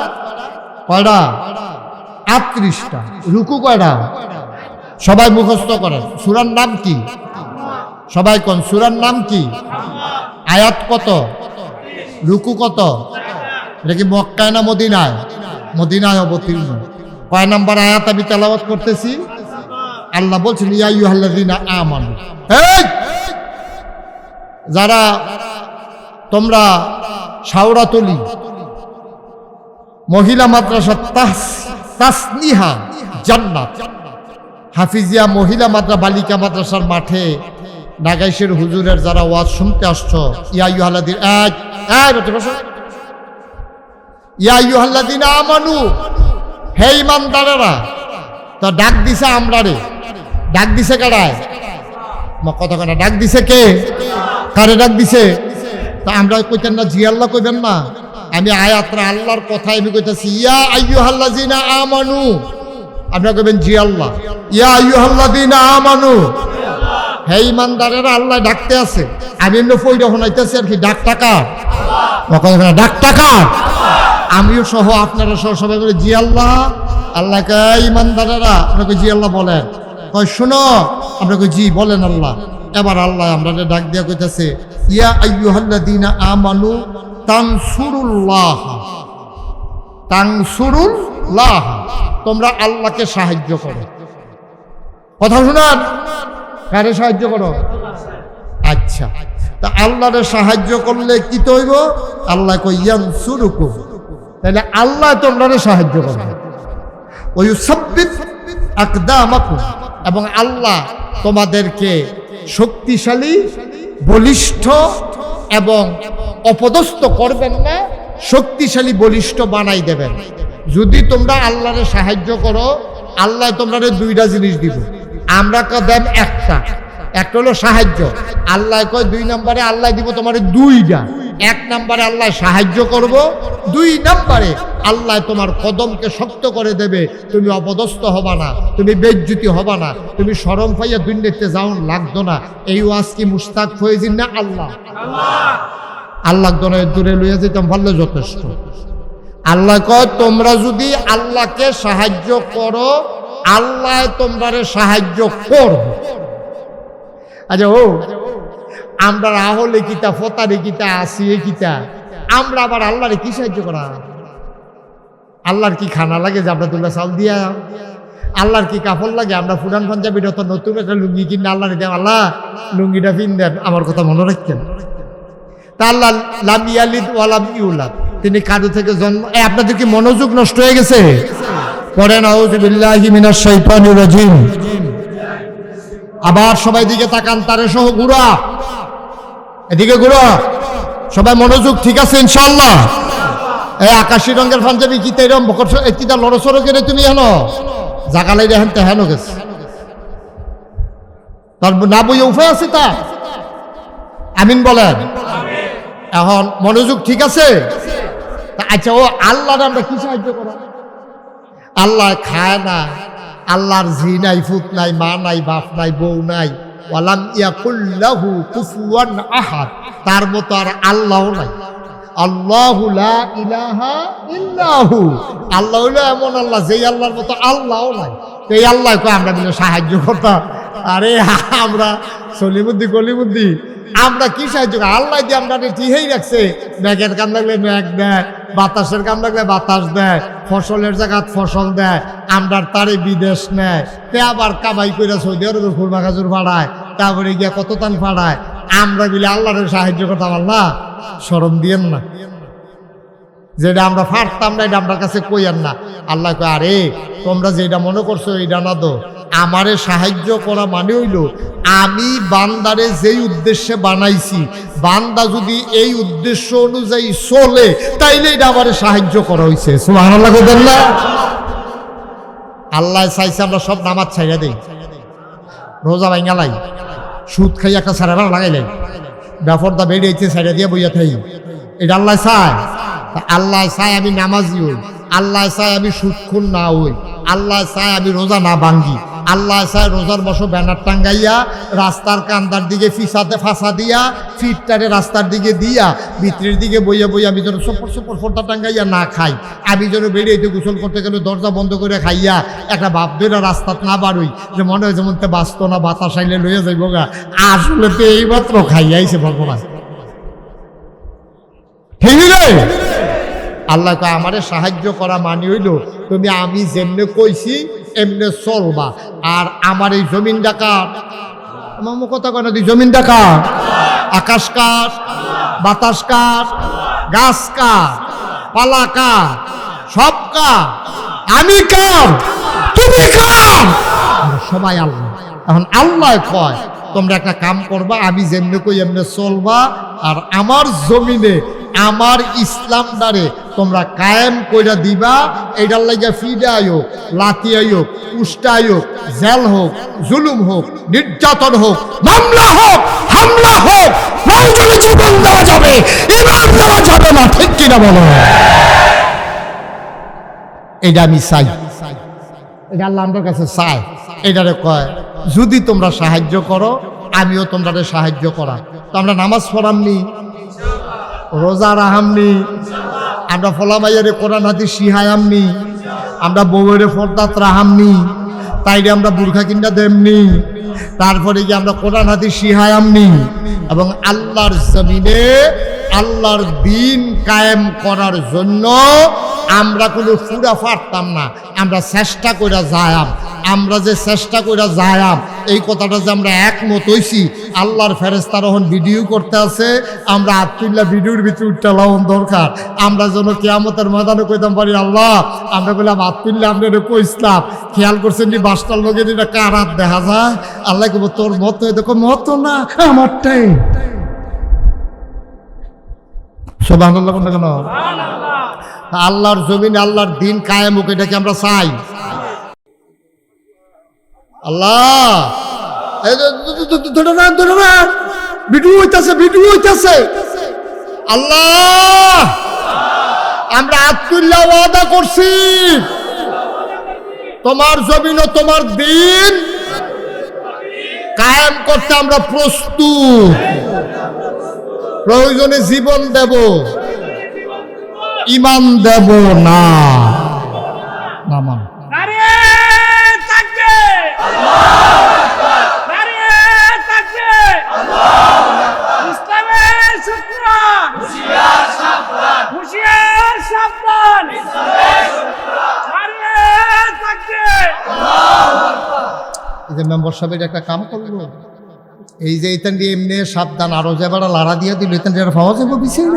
38টা। রুকু কয়টা? সবাই মুখস্থ করেন। সূরার নাম কি? সবাই কোন সূরার নাম কি? আয়াত কত? রুকু কত? এটা কি মক্কায় না মদিনায়? মদিনায় অবতীর্ণ। কয় নাম্বার আয়াত আমি তেলাওয়াত করতেছি? আল্লাহ বলছেন ইয়া আইয়ুহাল্লাযীনা আমানু। এই যারা তোমরা শাওরাতলি মহিলা মাদ্রাসা তাসনিহা জান্নাত হাফিজিয়া মহিলা বালিকা মাদ্রাসার মাঠে নাগাইশের হুজুরের যারা ওয়াজ শুনতে আসছো, ইয়া আইয়ুহাল্লাযীনা আমানু, হে ঈমানদারেরা। তো ডাক দিছে আমরা রে, ডাক দিছে কারায়? কতখানা ডাক দিছে কে? কারে ডাক দিছে? তা আমরা কইতেন না জি আল্লাহ কইবেন না? আমি আয়াতরা আল্লাহর কথা আমি কইতাছি, ইয়া আইয়ুহাল্লাযীনা আমানু, আপনারা কইবেন জি আল্লাহ। ইয়া আইয়ুহাল্লাযীনা আমানু, হে ঈমানদারেরা, আল্লাহ ডাকতে আছে। আমি এমনি ফইরা শোনাইতেছি আর কি। ডাক টাকা ডাক টাকা, আমিও সহ আপনারা সহ সবাই বলে জি আল্লাহ। আল্লাহ কয় ঈমানদারেরা, আপনাকে জি আল্লাহ বলেন। কয় শুনো, আপনাকে জি বলেন আল্লাহ। এবার আল্লাহ আমরা ডাক দিয়া কইতাছে, ইয়া আইয়ুহাল্লাযীনা আমানু তানসুরুল্লাহ, তানসুরুল্লাহ, তোমরা আল্লাহকে সাহায্য করো। কথা শুনান, কারে সাহায্য করো? আচ্ছা, তা আল্লাহরে সাহায্য করলে কি তৈব? আল্লাহ কই ইয়ানসুরুকুম, তাহলে আল্লাহ তোমরা সাহায্য করবে। ওই সাব্বিত আকদামাকুম, এবং আল্লাহ তোমাদেরকে শক্তিশালী, বলিষ্ঠ এবং অপদস্থ করবেন না, শক্তিশালী বলিষ্ঠ বানাই দেবেন। যদি তোমরা আল্লাহরে সাহায্য করো, আল্লাহ তোমরা 2টা জিনিস দিব। আমরা দেন একটা হলো সাহায্য। আল্লাহ কয় 2 নম্বরে আল্লাহ দিব তোমার 2টা। 1 নম্বরে আল্লাহ সাহায্য করব, 2 নম্বরে আল্লাহ তোমার কদমকে শক্ত করে দেবে। তুমি অপদস্থ হবা না, তুমি বেজ্জতি হবা না, তুমি শরম পাইয়া দুনিয়াতে যাও লাগতো না। এই ওয়াজ কি মুস্তাক ফয়েজিন না? আল্লাহ আল্লাহ দূরে লইয়া যেতাম ভালো যথেষ্ট। আল্লাহ কয় তোমরা যদি আল্লাহকে সাহায্য করো, আল্লাহ তোমরা সাহায্য করবে। আচ্ছা, আমরা আহলে কিতা, ফতারে কিতা, আসিয়ে কিতা, আমরা আবার আল্লাহরে কি সাহায্য করা? আল্লাহর কি খানা লাগে যে আমরা তোমরা চাল দিয়া? আল্লাহর কি কাপড় লাগে? আমরা পুরান পাঞ্জাবির তো নতুন একটা লুঙ্গি কিনে আল্লাহরে দেন, আল্লাহ লুঙ্গিটা পিন দেন। আমার কথা মনে রাখতেন। তা আল্লাহ লাম ইয়ালিদ ওয়া লাম ইউলাদ, তিনি কারো থেকে জন্ম। আপনাদের কি মনোযোগ নষ্ট হয়ে গেছে? পড়েন আউযু বিল্লাহি মিনাশ শাইতানির রাজিম। আবার সবাই দিকে তাকান, তারে সহ ঘুরা, এদিকে ঘুরা, সবাই মনোযোগ। ঠিক আছে ইনশাআল্লাহ? এই আকাশি রঙের পাঞ্জাবি কি এরকম কিতা লড়সড় করে তুমি হেনো জাগালাই রেহেন তে হেন গেছে, তার না বই উপায় আছে তা? আমিন বলেন। এখন মনোযোগ ঠিক আছে? আচ্ছা, ও আল্লাহর আমরা কি সাহায্য করা? আল্লাহ খায় না, আল্লাহর ঝি নাই, ফুত নাই, মা নাই, বাপ নাই, বউ নাই। ওয়ালাম ইয়াকুল লাহু কুফুয়ান আহাদ, তার মতো আর আল্লাহও নাই। আল্লাহু লা ইলাহা ইল্লাহু, আল্লাহ হইল এমন আল্লাহ যেই আল্লাহর মতো আল্লাহও নাই। তো এই আল্লাহ কয় আমরা মিলে সাহায্য করতাম। আরে আমরা সলিবুদ্দি গলিবুদ্দি, আমরা কি সাহায্য করি? আল্লাহ দিয়ে আমরা ঠিকই রাখছে। মেঘের কাম লাগলে মেঘ দেয়, বাতাসের কাম লাগলে বাতাস দেয়, ফসলের জায়গাত ফসল দেয়। আমরা তারে বিদেশ নেয়, তে আবার কামাই করে সৌদি আরবের খুরমা খাজুর ফাড়ায়, তারপরে গিয়া কত তান ফাড়ায়। আমরা মিলে আল্লাহরে সাহায্য করতাম। আল্লাহ শরম দিয়েন না। যেটা আমরা পারতাম না এটা আমার কাছে কইয়ার না। আল্লাহ কয় আরে তোমরা যেটা মনে করছো এটা না, তো আমারে সাহায্য করা মানে হইল আমি বান্দারে যেই উদ্দেশ্যে বানাইছি, বান্দা যদি এই উদ্দেশ্য অনুযায়ী চলে তাইলে এটা আমারে সাহায্য করা হয়েছে। সুবহানাল্লাহ বলেন না? আল্লাহ চাইছে আমরা সব নামাজ ছাইড়া দেই, রোজা ভাঙা লাই, সুদ খাই একটা সারা লাগাইলাই, ব্যাপারটা বেরিয়েছে সাইডা দিয়ে বইয়া থাই, এটা আল্লাহ চায়? আল্লাহ চায় আমি নামাজি হই, আল্লাহ চায় আমি সুদখোর না হই, আল্লাহ চায় আমি রোজা না ভাঙ্গি, আল্লাহ চায় রোজার বছর ব্যানার টাঙ্গাইয়া রাস্তার কান্দার দিকে ফিসাতে ফাঁসা দিয়া ফিটটারে রাস্তার দিকে দিয়া ভিতরের দিকে বইয়া বইয়া আমি যেন সপর সপর ফোটা টাঙ্গাইয়া না খাই, আমি যেন বেরিয়েতে গোসল করতে গেলে দরজা বন্ধ করে খাইয়া একটা ভাব ধরে রাস্তাত না বাড়ই, যে মনে হয় যেমন বাঁচত না, বাতাস আইলে লইয়া যাইব গা, আসলে তো এইমাত্র খাইয়াইছে ভগবান। ঠিক রে? আল্লাহ কয় আমারে সাহায্য করা মানে হইল তুমি আমি যেমনে কইছি এমনে চলবা। আর আমার এই জমিনটা কার? আমার কথা কয় না, জমিনটা কার? আকাশ কার? বাতাস কার? গাছ কার? পালা কার? সব কার? আমি কার? তুমি কার? সবাই আল্লাহ। এখন আল্লাহ কয় তোমরা একটা কাম করবা, আমি যেমনে কই এমনে চলবা, আর আমার জমিনে আমার ইসলামটারে তোমরা কায়েম কইরা দিবা। এইটার লাগে ফিডাই হোক, লাতিয়াই হোক, উষ্টাই হোক, জেল হোক, জুলুম হোক, নির্যাতন হোক, মামলা হোক, হামলা হোক, প্রয়োজনে জীবন দেওয়া যাবে, ইমান দেওয়া যাবে না। ঠিক কিনা বলো? এটা আমি চাই, এটা আল্লাহ আমার কাছে চাই। এটারে কয় যদি তোমরা সাহায্য করো আমিও তোমরা সাহায্য করা। তো আমরা নামাজ পড়ামনি, রোজা রাহামনি, আমরা ফলামাইয়ারে কোরআন হাদিস শিহায়ামনি, আমরা বউয়েরে ফরদাত রাহামনি, তাইরে আমরা বুরখা কিনা দেমনি, তারপরে গিয়ে আমরা কোরআন হাদিস শিহায়ামনি, এবং আল্লাহর জমিনে আল্লাহর দিন কায়েম করার জন্য আমরা কোনো পুরা পারতাম না, আমরা চেষ্টা করে যায়াম। আমরা যে চেষ্টা করে যায়াম এই কথাটা যে আমরা একমত হইছি, আল্লাহর ফেরেশতারা এখন ভিডিও করতে আছে, আমরা আত্মুল্লাহ ভিডিওর ভিতরে উঠতে লাউন দরকার। আমরা যেন কিয়ামতের ময়দানে কইতাম পারি আল্লাহ আমরা বললাম আত্মুল্লাহ আপনার কইসলাম, খেয়াল করছেন নি বাসটার লোকে এটা কার হাত দেখা যায়? আল্লাহ কব তোর মত, দেখো মত না আমারটাই। সুবহানাল্লাহ কেন? আল্লাহর জমিনে আল্লাহর দিন কায়েম হোক, এটাকে আমরা চাই। আল্লাহ ভিডিও হইতাছে, ভিডিও হইতাছে। আল্লাহ আমরা আত্মুল্লাহ ওয়াদা করছি তোমার জমিন ও তোমার দিন কায়েম করতে আমরা প্রস্তুত, প্রয়োজনে জীবন দেব, ইমান দেব না। নামান মেম্বার সাহেবের একটা কাম করবো, এই যে এখান দিয়ে এমনি সাবধান, আরো যে এবার লাড়া দিয়ে দিল এখান দিয়ে পাওয়া যাবো বিষয়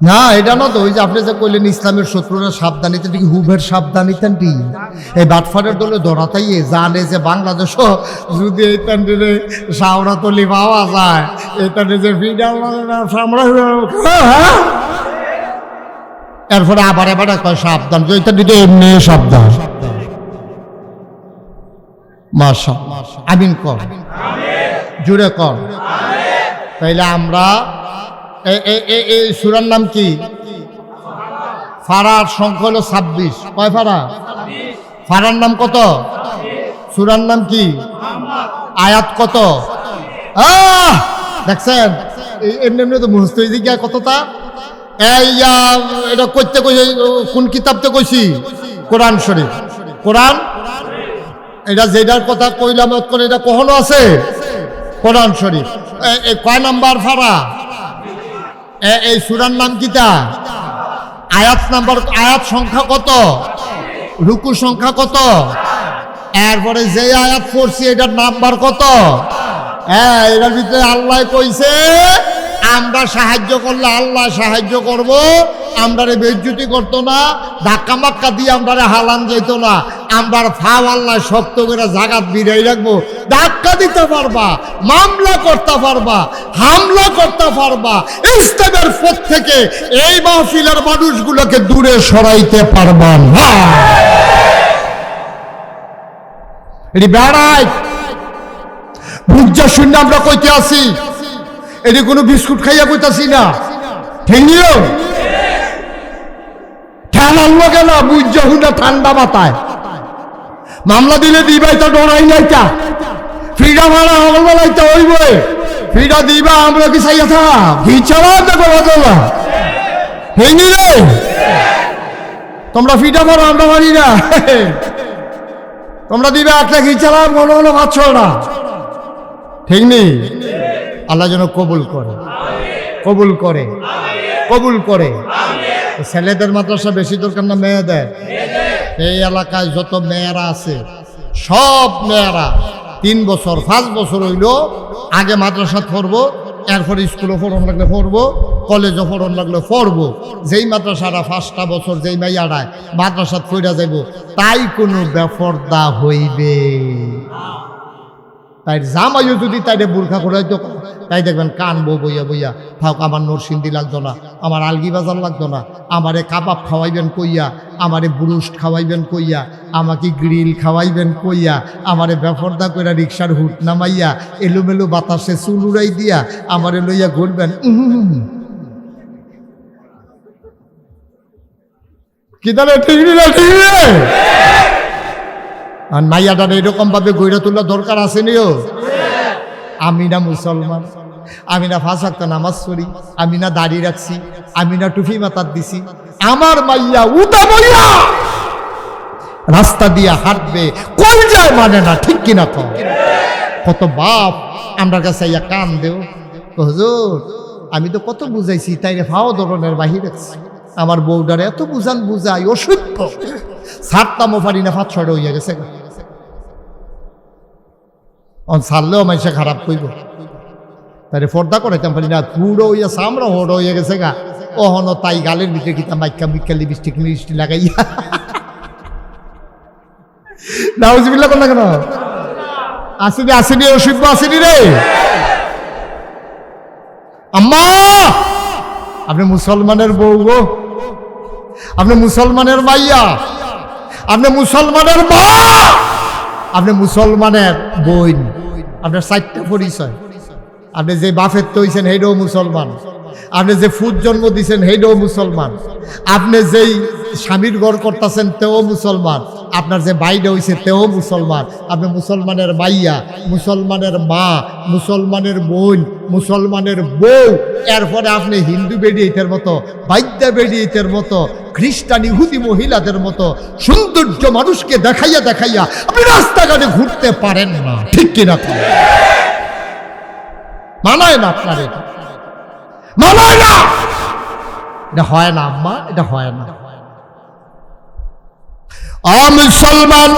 না, এটা না তো। ওই যে আপনি যে কইলেন ইসলামের শত্রুরা সাবধান, এটা কি হুবের সাবধান? ইতানটি এই বাটফারের দলে ধরাতাইয়ে জানে যে বাংলাদেশও যদি এইখান দিয়ে সাওরাতলি পাওয়া যায়, এখানে যে ভিডিও সামরা এরপরে আবার এবার কয় সাবধান, ওইখান দিতে এমনি সাবধান। মাশাআল্লাহ, আমিন কর, জুড়ে কর। তাইলে আমরা এই সূরার নাম কি? ফারার সংখ্যা হলো 26। কয় ফারা? ফারার নাম কত? সূরার নাম কি? আয়াত কত? দেখছেন এমনি এমনি তো মুখস্থ হয়ে যায় কতটা। এটা করতে কই, কোন কিতাবতে কইছি? কোরআন শরীফ। কোরআন এটা যেটার কথা কইলাম করে এটা কখনো আছে? কোরআন শরীফ। কয় নাম্বার ফারা? এই সূরার নাম কিতা? আয়াত নাম্বার, আয়াত সংখ্যা কত? রুকু সংখ্যা কত? এরপরে যে আয়াত পড়ছি এটার নাম্বার কত? হ্যাঁ, এটার ভিতরে আল্লাহ কইছে আমরা সাহায্য করলে আল্লাহ সাহায্য করব, আমরারে বেজ্জতি করতো না, ধাক্কা মাক্কা দিয়ে আমরারে হালান যেত না। আমরার ফাও আল্লাহ শক্ত করে জাগাত বিরাই রাখবো। ধাক্কা দিতে পারবা, মামলা করতে পারবা, হামলা করতে পারবা, ইসলামের পথ থেকে এই মাহফিলের মানুষগুলোকে দূরে সরাইতে পারবা না। এটি বেড়াই বুঝা শূন্য আমরা কইতে আসি, এটি কোনো বিস্কুট খাইয়া কইতাছি না, ঠিক নিও ঠেলার লোকে না বুঝা হুন্ডা ঠান্ডা মাথায় মামলা দিলে দিবাই তা ডরাই নাইতা, ফ্রিডা ভাড়া হল লাইতা হইব, ফ্রিডা দিবা আমরা কি চাইয়া থা ভিচারা দেখো বাদলা, ঠিক নি রে? তোমরা ফ্রিডা ভাড়া আমরা মানি না, তোমরা দিবে একটা ঘিচালাম মনে হলো পাচ্ছ না, ঠিক নেই? আল্লাহ যেন কবুল করে, কবুল করে, কবুল করে। ছেলেদের মাদ্রাসা বেশি দরকার না মেয়েদের? এই এলাকায় যত মেয়েরা আছে সব মেয়েরা 3 বছর 5 বছর হইল আগে মাদ্রাসা পড়বো, এরপরে স্কুলে পড়ন লাগলে পড়বো, কলেজও পড়ন লাগলে পড়বো। যেই মাদ্রাসাটা 5টা বছর যেই মাইয়াড়ায় মাদ্রাসা পড়া যাইব তাই কোনো বেপরদা হইবে। তাই জামাইও যদি তাইরে বুরখা করে তো তাই দেখবেন কানবো বইয়া বইয়া, থাক আমার নরসিংদী লাগতো না, আমার আলগি বাজার লাগতো না, আমারে কাবাব খাওয়াইবেন কইয়া, আমারে ব্রুস্ট খাওয়াইবেন কইয়া, আমাকে গ্রিল খাওয়াইবেন কইয়া, আমারে বেপরদা কইরা রিক্সার হুট নামাইয়া এলোমেলো বাতাসে চুল উড়াই দিয়া আমারে লইয়া ঘুরবেন। কি তাহলে ঠিক না? ঠিক রে? আর মাইয়াটার এরকম ভাবে গইরা তোলা দরকার আসেনিও? আমি না মুসলমান, আমি না 5 ওয়াক্ত নামাজ পড়ি, আমি না দাড়ি রাখছি, আমি না টুপি মাথার দিছি, আমার মাইয়া উদা বইয়া রাস্তা দিয়া হাঁটবে, কই যায় মানে না, ঠিক কিনা? তো কত বাপ আমার কাছে ইয়া কান দেও, হুজুর আমি তো কত বুঝাইছি তাইরে ফাও ধরনের বাহির রাখছি, আমার বউডারে এত বুঝান বুঝাই অসুস্থ ছাড়তামও পারি না, 5-6টা হইয়া গেছে। ছাড়লেও মানুষে খারাপ কইব, তাই পর্দা করাইতাম পারি না, পুরো হইয়া সামরা হড় হইয়া গেছে গা। ওহনো তাই গালের ভিতরে কিতা মাইকা মিক্কা লিপস্টিক মিষ্টি লাগাইয়া নাউজুবিল্লাহ করলা কেন? আসিনি আসিনি অসুখ আসিনি রে আম্মা, আপনি মুসলমানের বউ গো, আপনি মুসলমানের মাইয়া, আপনি মুসলমানের মা, আপনি মুসলমানের বোন, আপনার 4টা পরিচয়। আপনি যে বাফের তো হইছেন হেডও মুসলমান, আপনি যে ফুট জন্ম দিয়েছেন হেডও মুসলমান, আপনি যেই স্বামীর ঘর করতেছেন তেও মুসলমান, আপনার যে বাইরে হইছে তেও মুসলমান। আপনি মুসলমানের মাইয়া, মুসলমানের মা, মুসলমানের বোন, মুসলমানের বউ, এরপরে আপনি হিন্দু বেডিয়েটের মতো, বাইদ্যা বেডিয়েটের মতো, খ্রিস্টান ইহুদি মহিলাদের মতো সৌন্দর্য মানুষকে দেখাইয়া দেখাইয়া আপনি রাস্তাঘাটে ঘুরতে পারেন না, ঠিক কিনা? মানায় না আপনার, এটা মানায় না, এটা হয় না আম্মা, এটা হয় না। মুসলমান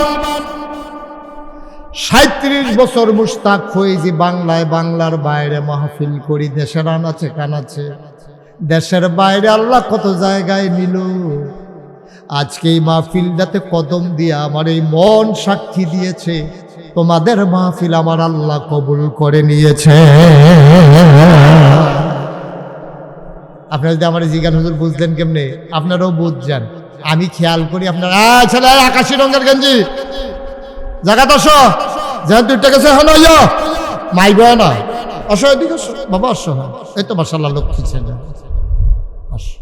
37 বছর মুশতাক ফৈজি বাংলায়, বাংলার বাইরে মাহফিল করি, দেশের আনাচে কানাচে, দেশের বাইরে আল্লাহ কত জায়গায় নিল। আজকে এই মাহফিলটাতে কদম দিয়া আমার এই মন সাক্ষী দিয়েছে, তোমাদের মাহফিল আমার আল্লাহ কবুল করে নিয়েছে। আপনারা যদি আমার জিজ্ঞাসা হুজুর বুঝলেন কেমনে, আপনারাও বুঝছেন, আমি খেয়াল করি। আপনারা ছেলে আকাশি রঙের গেঞ্জি জায়গাতে আসো, যেন 2টা গেছে এখন মাইব না, আসো এদিকে আসো বাবা, আসো। এই তো মাশাআল্লাহ লক্ষ্মী ছেলে, আসো।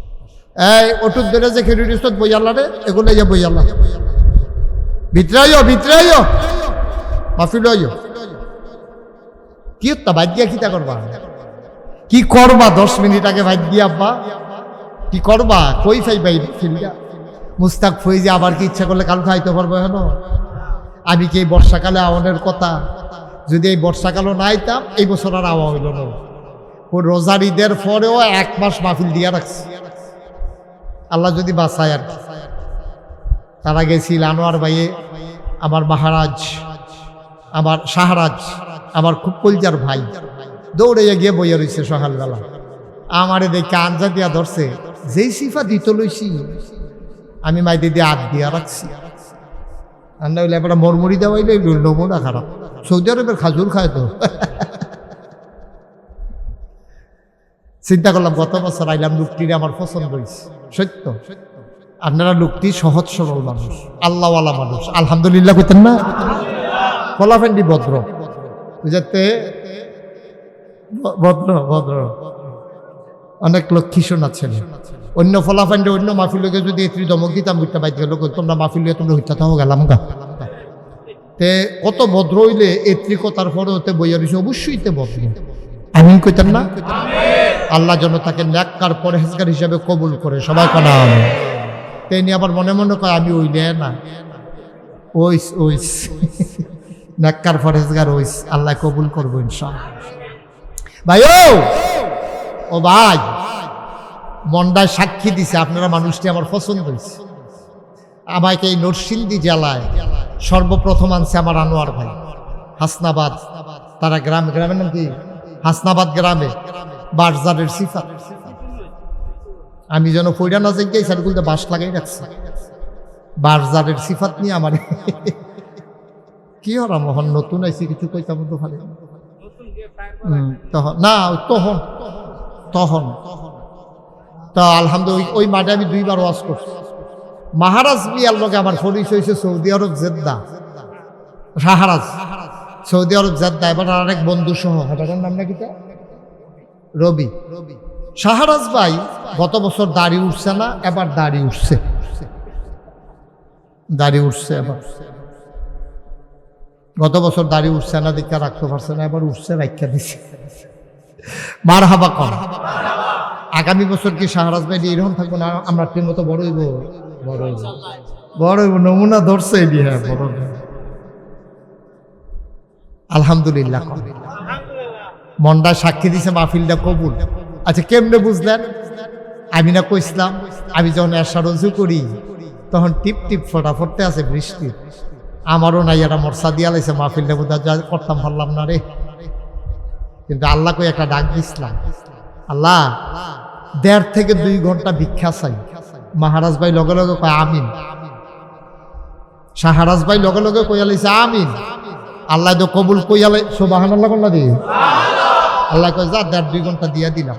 এই ওটুক ধরে যে খেরুড়ি বই আল্লাহ রে, এগুলো ইয়া বই আল্লাহ ভিতরে আইও, ভিতরে আইও, মাহফিল আইও। কি হত্যা বাদ দিয়া কিতা করবা, কি করবা? 10 মিনিট আগে ভাই দিয়া আব্বা কি করবা? কই পাইবা ফিল্ডা? মুস্তাক ফৈজি আবার কি ইচ্ছা করলে কাল খাইতে পারবো? হেন আমি কি এই বর্ষাকালে আওয়ানের কথা, যদি এই বর্ষাকালও না আইতাম এই বছর আর আওয়া হইল না। ও রোজার ঈদের পরেও 1 মাস মাহফিল দিয়া রাখছি, আল্লাহ যদি বাঁচায় আর কি। তারা গেছিল আনোয়ার ভাইয়ে, আমার মহারাজ, আমার শাহরাজ, আমার খুব কলজার ভাই, দৌড়ে গিয়ে বইয়া রয়েছে সকালবেলা। আমারে দেখে আঞ্জা দিয়া ধরছে, যেই সিফা দিত লইছি আমি মাইতে দিয়ে হাত দিয়া রাখছি। আর না হইলে এবার মরমরি দেওয়াইলে নমুনা খারাপ। সৌদি আরবের খাজুর খায় তো। চিন্তা করলাম গত বছর আইলাম, লোকটিরে আমার পছন্দ হয়েছে। সত্য আপনারা লোকটি সহজ সরল মানুষ, আল্লাহওয়ালা মানুষ, আলহামদুলিল্লাহ কইতেন না? ফলাফেন্ডি ভদ্র, বুঝাতে ভদ্র ভদ্র, অনেক লক্ষ্মী শোনা ছেলে। অন্য ফলাফেন্ডে অন্য মাহফিলকে যদি এত্রি দমক দিতাম বুঝতে পাইতে গেল, তোমরা মাহফিল তোমরা হইতে থাকো গেলাম গা। তে কত ভদ্র হইলে এত্রি কথার পরে হতে বইয়া রয়েছে, অবশ্যই তে ভদ্র। আমিন কইতেন না? আল্লাহ যেন তাকে নেককার পরহেজগার হিসাবে কবুল করে, সবাই কানা। তেনি আবার মনে মনে কয় আমি ওইলে না, ওইস ওইস নেককার পরহেজগার ওইস, আল্লাহ কবুল করবো ইনশাআল্লাহ। ভাই ও ভাই, মন্ডায় সাক্ষী দিছে আপনারা মানুষটি আমার পছন্দ হয়েছে। আমাকে এই নরসিংদী জেলায় সর্বপ্রথম আনছে আমার আনোয়ার ভাই, হাসনাবাদ। তারা গ্রামের নাম কি? হাসনাবাদ গ্রামে বারজারের সিফাত। আমি যেন ফইরা না যাই সারগুলোতে বাঁশ লাগাই রাখছি। বারজারের সিফাত নিয়ে আমার কি হরা মোহন নতুন আইসি কিছু কইতাম তো ভালো। তখন না তখন তখন তো আলহামদুলিল্লাহ ওই মাঠে আমি 2 বার ওয়াজ করছি। মহারাজ মিয়ার লগে আমার পরিচয় হয়েছে সৌদি আরব জেদ্দা, শাহরাজ সৌদি আরব জেদ্দা। এবার আরেক বন্ধু সহ, হেটার নাম নাকি রবি। শাহরাজ ভাই গত বছর দাড়ি উঠছে না, এবার দাড়ি উঠছে, দাড়ি উঠছে। এবার গত বছর দাড়ি উঠছে না, দীক্ষা রাখতে পারছে না, এবার উঠছে, রাখা দিছে। মার হাবা কর। আগামী বছর কি শাহরাজ ভাই এরকম থাকবো না? আমরা ট্রেন মতো বড় হইব, বড় হইব, বড় হইব। নমুনা ধরছে এটি। হ্যাঁ, বড় আলহামদুলিল্লাহ। মনটা সাক্ষী দিছে, মাহফিলটা কবুল। আচ্ছা, কেমনে বুঝলেন? আমি না কইছিলাম আমি যখন এশা রজু করি তখন টিপ টিপ ফোটা ফোটতে আছে বৃষ্টি। আমারও নাই, এরা মর্সা দিয়া লাইছে, মাহফিলটা বোধহয় করতাম পারলাম না রে। কিন্তু আল্লাহ কই একটা ডাক দিছিলাম, আল্লাহ 1.5 থেকে 2 ঘন্টা ভিক্ষা চাই। মহারাজ ভাই লগে লগে কয় আমিন। শাহরাজ ভাই লগে লগে কইয়া লাইছে আমিন। আল্লাহ তো কবুল কইয়া লাই, সুবহানাল্লাহ বললা দি। আল্লাহ কয় যা 1.5-2 ঘন্টা দিয়া দিলাম।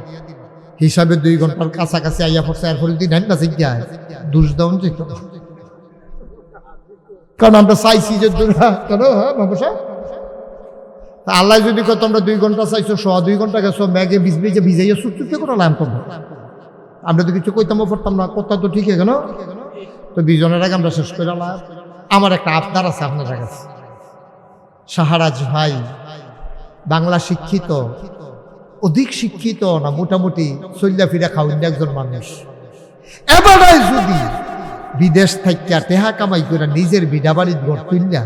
হিসাবে 2 ঘন্টার কাছাকাছি আইয়া পড়ছে। এরপরে দিন হাইন না শিখিয়া দুষ দাউন যেত, কারণ আমরা চাইছি যে কেন। হ্যাঁ বাবুসা, আল্লাহ যদি কয় তোমরা 2 ঘন্টা চাইছো, 2 ঘন্টা গেছো ম্যাগে ভিজে ভিজাইয়া চুপচুপে করে লাম করবো। আমরা তো কিছু কইতামও পড়তাম না, কথা তো ঠিক কেন। তো 2 জনের আগে আমরা শেষ করে লাভ। আমার একটা আবদার আছে আপনার কাছে। শাহরাজ ভাই বাংলা শিক্ষিত, অধিক শিক্ষিত না, মোটামুটি চল্লা ফিরা খাওয়ান একজন মানুষ। এবারে যদি বিদেশ থেকে টেহা কামাই করে নিজের বিডা বাড়ির ঘর তুললা,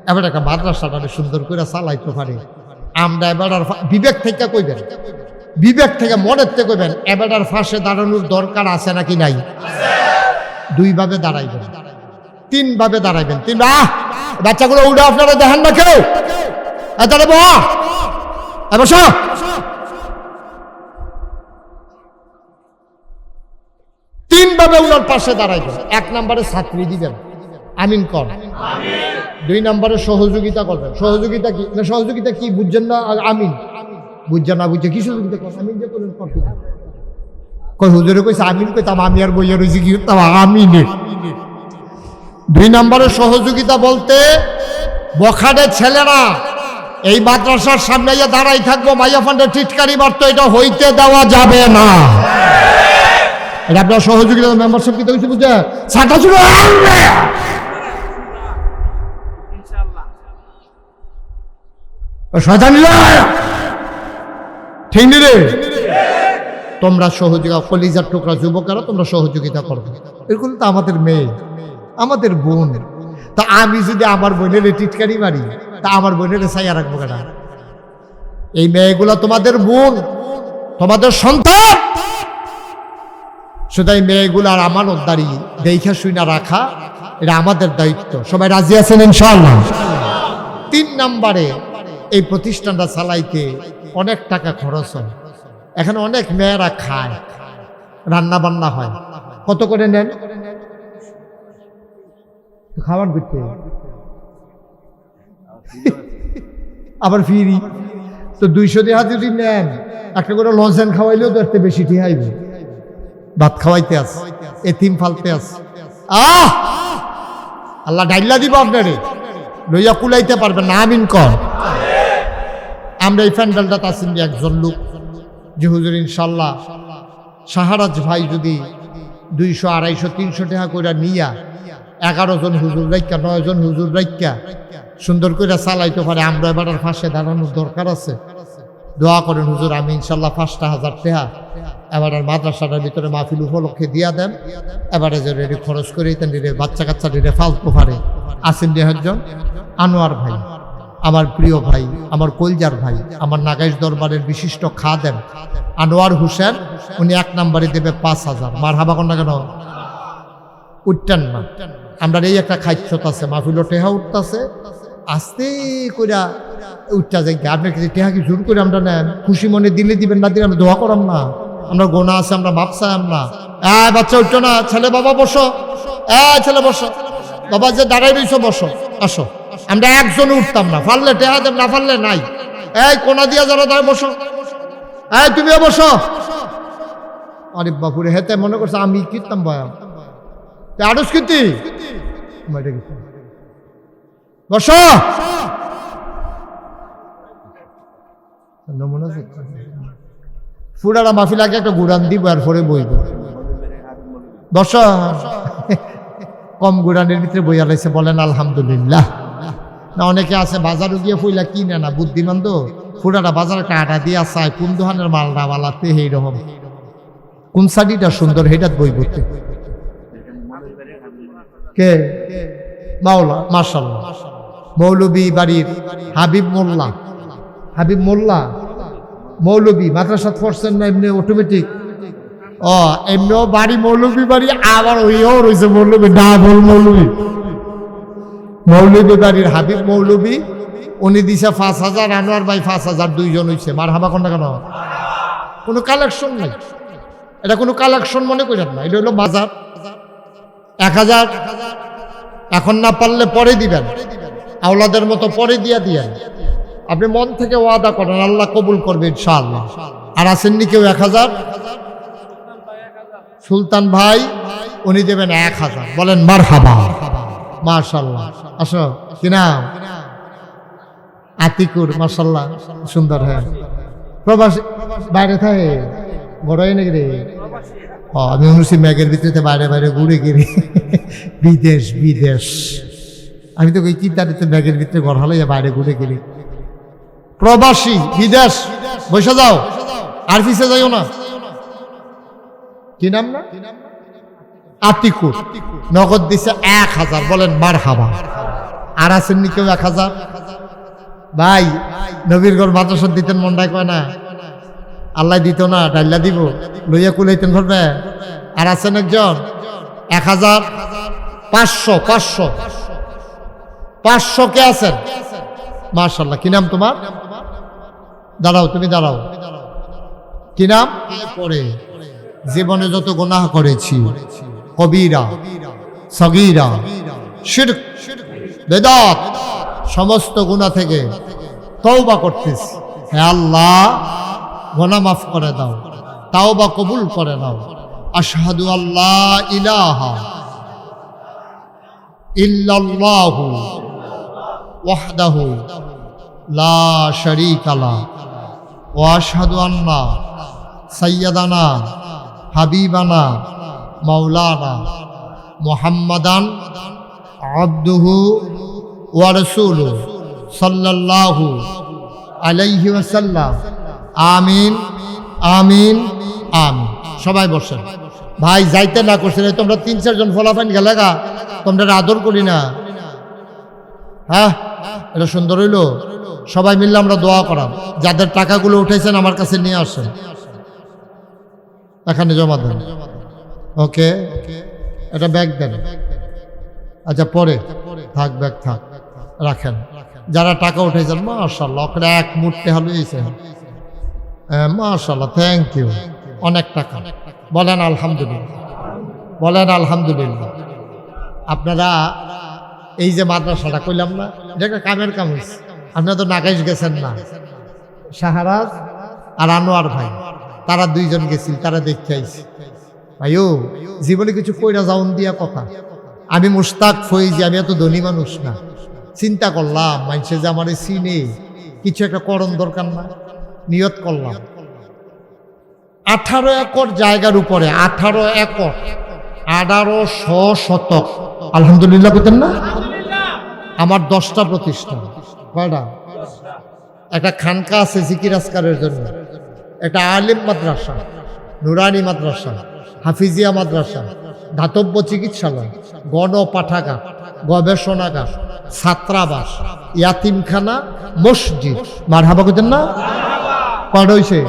এবার একটা মাদ্রাসাটা সুন্দর করে চালাইতে পারে, আমরা এবার বিবেক থেকে কইবেন, বিবেক থেকে মনের থেকে কইবেন, এবার ফাঁসে দাঁড়ানোর দরকার আছে নাকি নাই? 2 ভাবে দাঁড়াইবেন, 3 ভাবে দাঁড়াইবেন। 3 বাচ্চাগুলো উঠে আপনারা দেখেন না কেউ? এবারে বসো। 3 ভাবে উনার পাশে দাঁড়াইবেন। 1 নম্বরে ছাত্রী দিবেন, আমিন কর। 2 নম্বরে সহযোগিতা করবেন। সহযোগিতা কি না? সহযোগিতা কি বুঝছেন না? আমিন বুঝছেন না? বুঝছে কি সহযোগিতা করেন? আমিন যে করেন করতে কই হুজুরে কইছে আমিন কইতাম, আমি আর বইয়া রইছি কি আমিনে। 2 নম্বরে সহযোগিতা বলতে বখাটে ছেলেরা এই মাদ্রাসার সামনে গিয়ে দাঁড়াই থাকবো, মাইয়া ফান্ডে টিটকারি মারতো, এটা হইতে দেওয়া যাবে না। এটা আপনার সহযোগিতা মেম্বারশিপ কি হয়েছে বুঝে ছাটা ছিল ঠিক নি রে? তোমরা সহযোগিতা, কলিজার টুকরা যুবকেরা তোমরা সহযোগিতা করবে। এরকম তো আমাদের মেয়ে, আমাদের বোন। তা আমি যদি আমার বোনের টিটকারি মারি, তা আমার বোনের ছাইয়া রাখবো কেন? এই মেয়েগুলা তোমাদের বোন, তোমাদের সন্তান। শুধু এই মেয়েগুলার আমানতদারি দেখা শুনা রাখা, এটা আমাদের দায়িত্ব। সবাই রাজি আছেন ইনশাআল্লাহ? 3 নম্বরে এই প্রতিষ্ঠানটা চালাইতে অনেক টাকা খরচ হয়। এখানে অনেক মেয়েরা খায়, রান্না বান্না হয়। কত করে নেন খাবার করতে? আবার ফিরি তো 200 টাকা যদি নেন, একটা করে লজেন খাওয়াইলেও তো একটা বেশি টিহাইবে। ভাত খাওয়াইতে আস, এতিম ফালতে আস। আল্লাহ ডাইল্লা দিব আপনারে, লইয়া কুলাইতে পারবেন না। আমিন কর। আমরা এই প্যান্ডেলটাতে আছেন যে একজন লোক যে হুজুর ইনশাল্লাহ শাহরাজ ভাই যদি 200, 250, 300 টাকা করে নিয়া 11 জন হুজুর রাইকা, 9 জন হুজুর রাইকা সুন্দর করে চালাইতে পারে, আমরা এবার ফাঁসে দাঁড়ানোর দরকার আছে। দোয়া করেন হুজুর, আমি ইনশাল্লাহ 5,000 টাকা এবার মাদ্রাসাটার ভিতরে মাহফিল উপলক্ষে দিয়া দেন, এবারে যে রেডি খরচ করে বাচ্চা কাচ্চা রেডে ফালতু পারে। আসেন যে একজন আনোয়ার ভাই, আমার প্রিয় ভাই, আমার কলজার ভাই, আমার নাগাইশ দরবারের বিশিষ্ট খাদেম আনোয়ার হোসেন, উনি 1 নম্বরে দেবে 5,000। মারহাবা কন্যা কেন উঠতেন না? আমরা এই একটা খাইছত আছে, মাহফিল টেহা উঠতেছে, আস্তে কইরা উঠটা যাই। আপনার কাছে টেহা কি জোর করে আমরা নেন? খুশি মনে দিলে দিবেন, না দিলে আমরা দোয়া করাম না। আমরা গোনা আছে, আমরা মাপ চাইম না। বাচ্চা উঠছো না, ছেলে বাবা বসো, ছেলে বসো, বাবা যে দাঁড়াই রইছো বসো, আসো। আমরা একজনে উঠতাম না, ফাললে টেহা দেব, না ফাললে নাই। কোনা দিয়া যারা দাঁড়ায় বসো, তুমিও বসো। আরে বাপুরে, হেতে মনে করছে আমি কিনতাম বয়া আরস কিনতি বসো। ফুরারা মাহফিল আগে একটা গুড়ান দিব, আর পরে বইব। বস। কম গুড়ানের ভিতরে বইয়া লাইছে, বলেন আলহামদুলিল্লাহ। না অনেকে আছে বাজারও গিয়ে ফুইলা কিনে না, বুদ্ধিমান তো ফুরারা বাজারে কাটা দিয়া চায় কোন দোকানের মালটা বালাতে, এই রকম কোন শাড়িটা সুন্দর হেটাত বই পড়তে। কে মাওলা? মাশাআল্লাহ, মৌলবী বাড়ির হাবিব মোল্লা। হাবিব মোল্লা মৌলবী, মাদ্রাসাত পড়ছেন না এমনি অটোমেটিক? এমনিও বাড়ি মৌলবী বাড়ি, আবার ওইও রয়েছে মৌলবী, ডাবল মৌলবী। মৌলবী বাড়ির হাবিব মৌলবী, উনি দিছে 5,000, আনোয়ার ভাই 5,000, 2 জন হয়েছে। মারহাবা কোনটা কেন? কোনো কালেকশন নাই, এটা কোনো কালেকশন মনে করেন না, এটা হলো বাজার। 1,000 এখন না পারলে পরে দিবেন, আওলাদের মতো পরে দিয়া দিয়েন। আপনি মন থেকে ওয়াদা করেন, আল্লাহ কবুল করবে ইনশাআল্লাহ। আর আসেননি কেউ 1,000? সুলতান ভাই উনি দেবেন 1,000। বলেন মারহাবা, মাশাআল্লাহ। আসো, কি নাম? আতিকুর, মাশাআল্লাহ, সুন্দর। হ্যাঁ, প্রবাসী বাইরে থাকে, বড় হয় নাকি রে? আমি শুনছি ম্যাগের ভিতরে বাইরে বাইরে ঘুরে গিয়ে বিদেশ বিদেশ। আমি তো কি তারিতে ম্যাগের ভিতরে ঘর হালাইয়া বাইরে ঘুরে গেলি। প্রবাসী বিদেশ, বসে যাও, আর পিছে যাইও না। কি নাম না? আতিকুর, নগদ দিছে 1,000। বলেন মারহাবা। আর আসেননি কেউ 1,000? ভাই নবীর ঘর মাদ্রাসা দিতেন, মন্ডায় কয় না? আল্লাহ দিত না, ডাল্লা দিব, লইয়া কুলাইতেন ধরবে। আর আছেন একজন 1,000, 500, 500 কে আছেন? মাশাআল্লাহ। কি নাম তোমার? দাঁড়াও, তুমি দাঁড়াও। কি নাম? পরে জীবনে যত গুনাহ করেছি, কবিরা, সগীরা, শিরক, বেদাত, সমস্ত গুনাহ থেকে তওবা করতেছি। হে আল্লাহ, গুনাহ মাফ করে দাও, তাওবা কবুল করে নাও। আশহাদু আল্লাহ ইলাহা ইল্লাল্লাহু ওয়াহদাহু লা শারীকা লাহু ওয়া আশহাদু আন্না সাইয়্যিদানা হাবিবানা মাওলানা মুহাম্মাদান আবদুহু ওয়া রাসূলুহু সাল্লাল্লাহু আলাইহি ওয়াসাল্লাম। আমিন, আমিন, আমিন। সবাই বসেন। ভাই যাইতে না করছেন, তোমরা 3-4 জন ফলাফাইন গেলে গা, তোমরা আদর করি না। হ্যাঁ, এটা সুন্দর হইল। সবাই মিললে আমরা দোয়া করাম, যাদের টাকাগুলো উঠেছেন আমার কাছে নিয়ে আসেন, এখানে জমা দেন। ওকে, এটা ব্যাগ দেন। আচ্ছা, পরে থাক, ব্যাগ থাক, রাখেন। যারা টাকা উঠেছেন মাশাআল্লাহ, এক মুহূর্তে হলেছে। মাশাআল্লাহ, থ্যাংক ইউ। অনেক টাকা। বলেন আলহামদুলিল্লাহ, বলেন আলহামদুলিল্লাহ। আপনারা এই যে মাদ্রাসাটা কইলাম না, এটা একটা কামের কাম হয়েছে। আপনারা তো নাগাইশ গেছেন না, শাহরাজ আর আনোয়ার ভাই, তারা দুইজন গেছিল, তারা দেখতে আইছে। ভাইও জীবনে কিছু কইরা যাউন দিয়া কথা। আমি মুশতাক ফইজি, আমি এত ধনী মানুষ না। চিন্তা করলাম মানুষে যে আমার চিনে, কিছু একটা করণ দরকার না। নিয়ত করলাম 18 একর জায়গার উপরে, 18 একর 1800 শতক, আলহামদুলিল্লাহ বলতেন না? আমার 10টা প্রতিষ্ঠান। কয়টা? একটা খানকা আছে জিকির আজকারের জন্য, একটা আলিম মাদ্রাসা, নুরানি মাদ্রাসা, হাফিজিয়া মাদ্রাসা, ধাতব্য চিকিৎসালয়, গণ পাঠাগার, গবেষণাগার, ছাত্রাবাস, ইয়াতিমখানা, মসজিদ। মারহাবা কইতেন না? কয়টা হইছে?